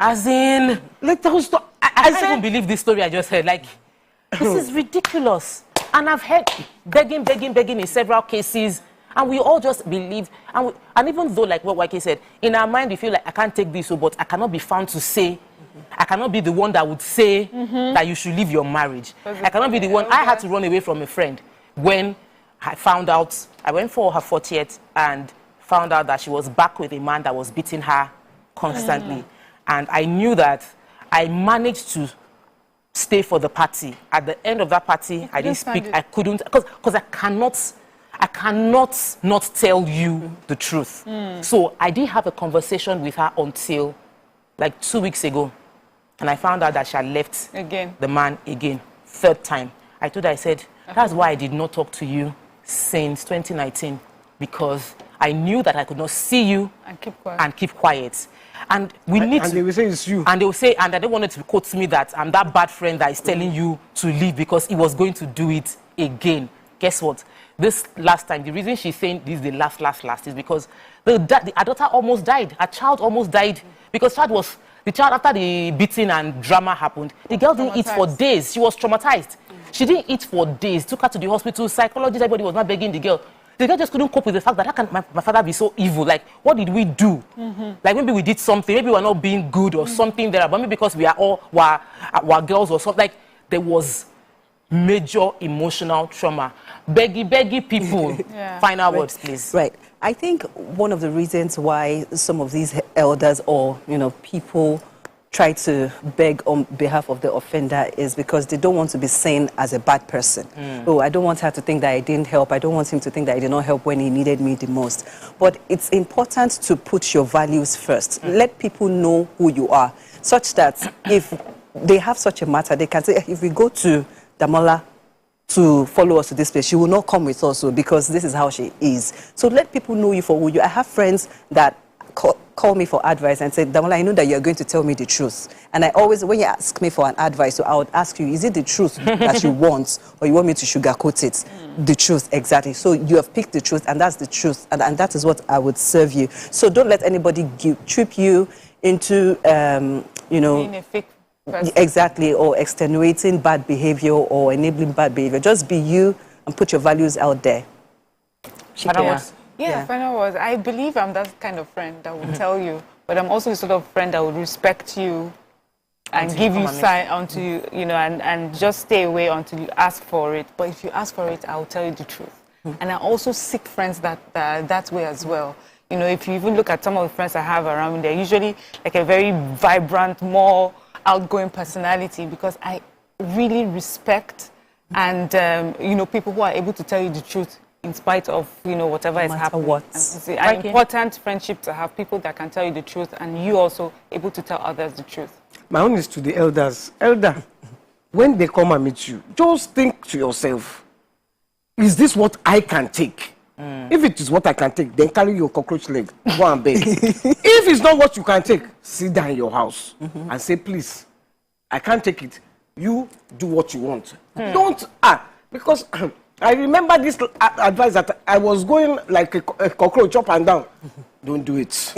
As in, let us stop. I can't even believe this story I just heard. Like, this is ridiculous. And I've heard begging in several cases. And we all just believe, and even though, like what YK said, in our mind we feel like I can't take this, but I cannot be found to say, I cannot be the one that would say that you should leave your marriage. I cannot be the one. I had to run away from a friend when I found out, I went for her 40th and found out that she was back with a man that was beating her constantly. And I knew that I managed to stay for the party. At the end of that party, I didn't speak. I couldn't, because I cannot not tell you the truth. So I did have a conversation with her until like 2 weeks ago. And I found out that she had left the man again, 3rd time. I told her, I said, that's why I did not talk to you since 2019. Because I knew that I could not see you and keep quiet. And we need and they will say it's you. And they will say, and I don't want it to quote me that I'm that bad friend that is telling you to leave because he was going to do it again. Guess what? This last time, the reason she's saying this is the last is because her daughter almost died. Her child almost died because the child after the beating and drama happened, the girl didn't eat for days. She was traumatized. She didn't eat for days. Took her to the hospital. Psychologist, everybody was not begging the girl. The girl just couldn't cope with the fact that how can my father be so evil? Like, what did we do? Like, maybe we did something. Maybe we're not being good or something there. But maybe because we are all were girls or something. Like, there was major emotional trauma. Beggy people. Final words, please. Right. I think one of the reasons why some of these elders or, people try to beg on behalf of the offender is because they don't want to be seen as a bad person. Oh, I don't want her to think that I didn't help. I don't want him to think that I did not help when he needed me the most. But it's important to put your values first. Let people know who you are, such that if they have such a matter, they can say, if we go to Damola to follow us to this place, she will not come with us because this is how she is. So let people know you for who you are. I have friends that call me for advice and say, Damola, I know that you're going to tell me the truth. And I always, when you ask me for an advice, so I would ask you, is it the truth that you want, or you want me to sugarcoat it? The truth, exactly. So you have picked the truth, and that's the truth, and that is what I would serve you. So don't let anybody trip you into, being a fake person. Exactly, or extenuating bad behavior or enabling bad behavior. Just be you and put your values out there. Final words. I believe I'm that kind of friend that will tell you, but I'm also the sort of friend that would respect you and give you sign until you, and just stay away until you ask for it. But if you ask for it, I'll tell you the truth. And I also seek friends that way as well. If you even look at some of the friends I have around me, they're usually like a very vibrant, more outgoing personality, because I really respect and people who are able to tell you the truth in spite of whatever is happening. It's an important friendship to have people that can tell you the truth, and you also able to tell others the truth. My own is to the elders. Elder, when they come and meet you, just think to yourself, is this what I can take? If it is what I can take, then carry your cockroach leg, go and beg. If it's not what you can take, sit down in your house and say, please, I can't take it. You do what you want. Don't, because I remember this advice that I was going like a cockroach up and down. Don't do it.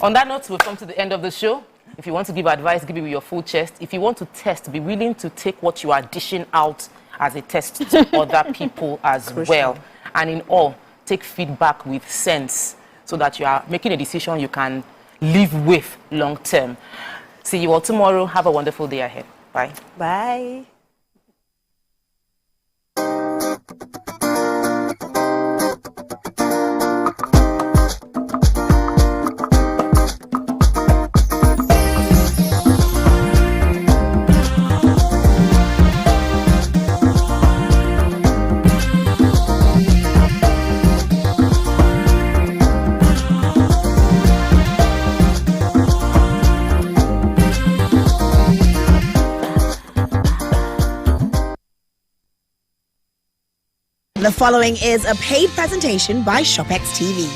On that note, we've come to the end of the show. If you want to give advice, give it with your full chest. If you want to test, be willing to take what you are dishing out as a test to other people as well. And in all, take feedback with sense so that you are making a decision you can live with long term. See you all tomorrow. Have a wonderful day ahead. Bye. Bye. The following is a paid presentation by ShopX TV.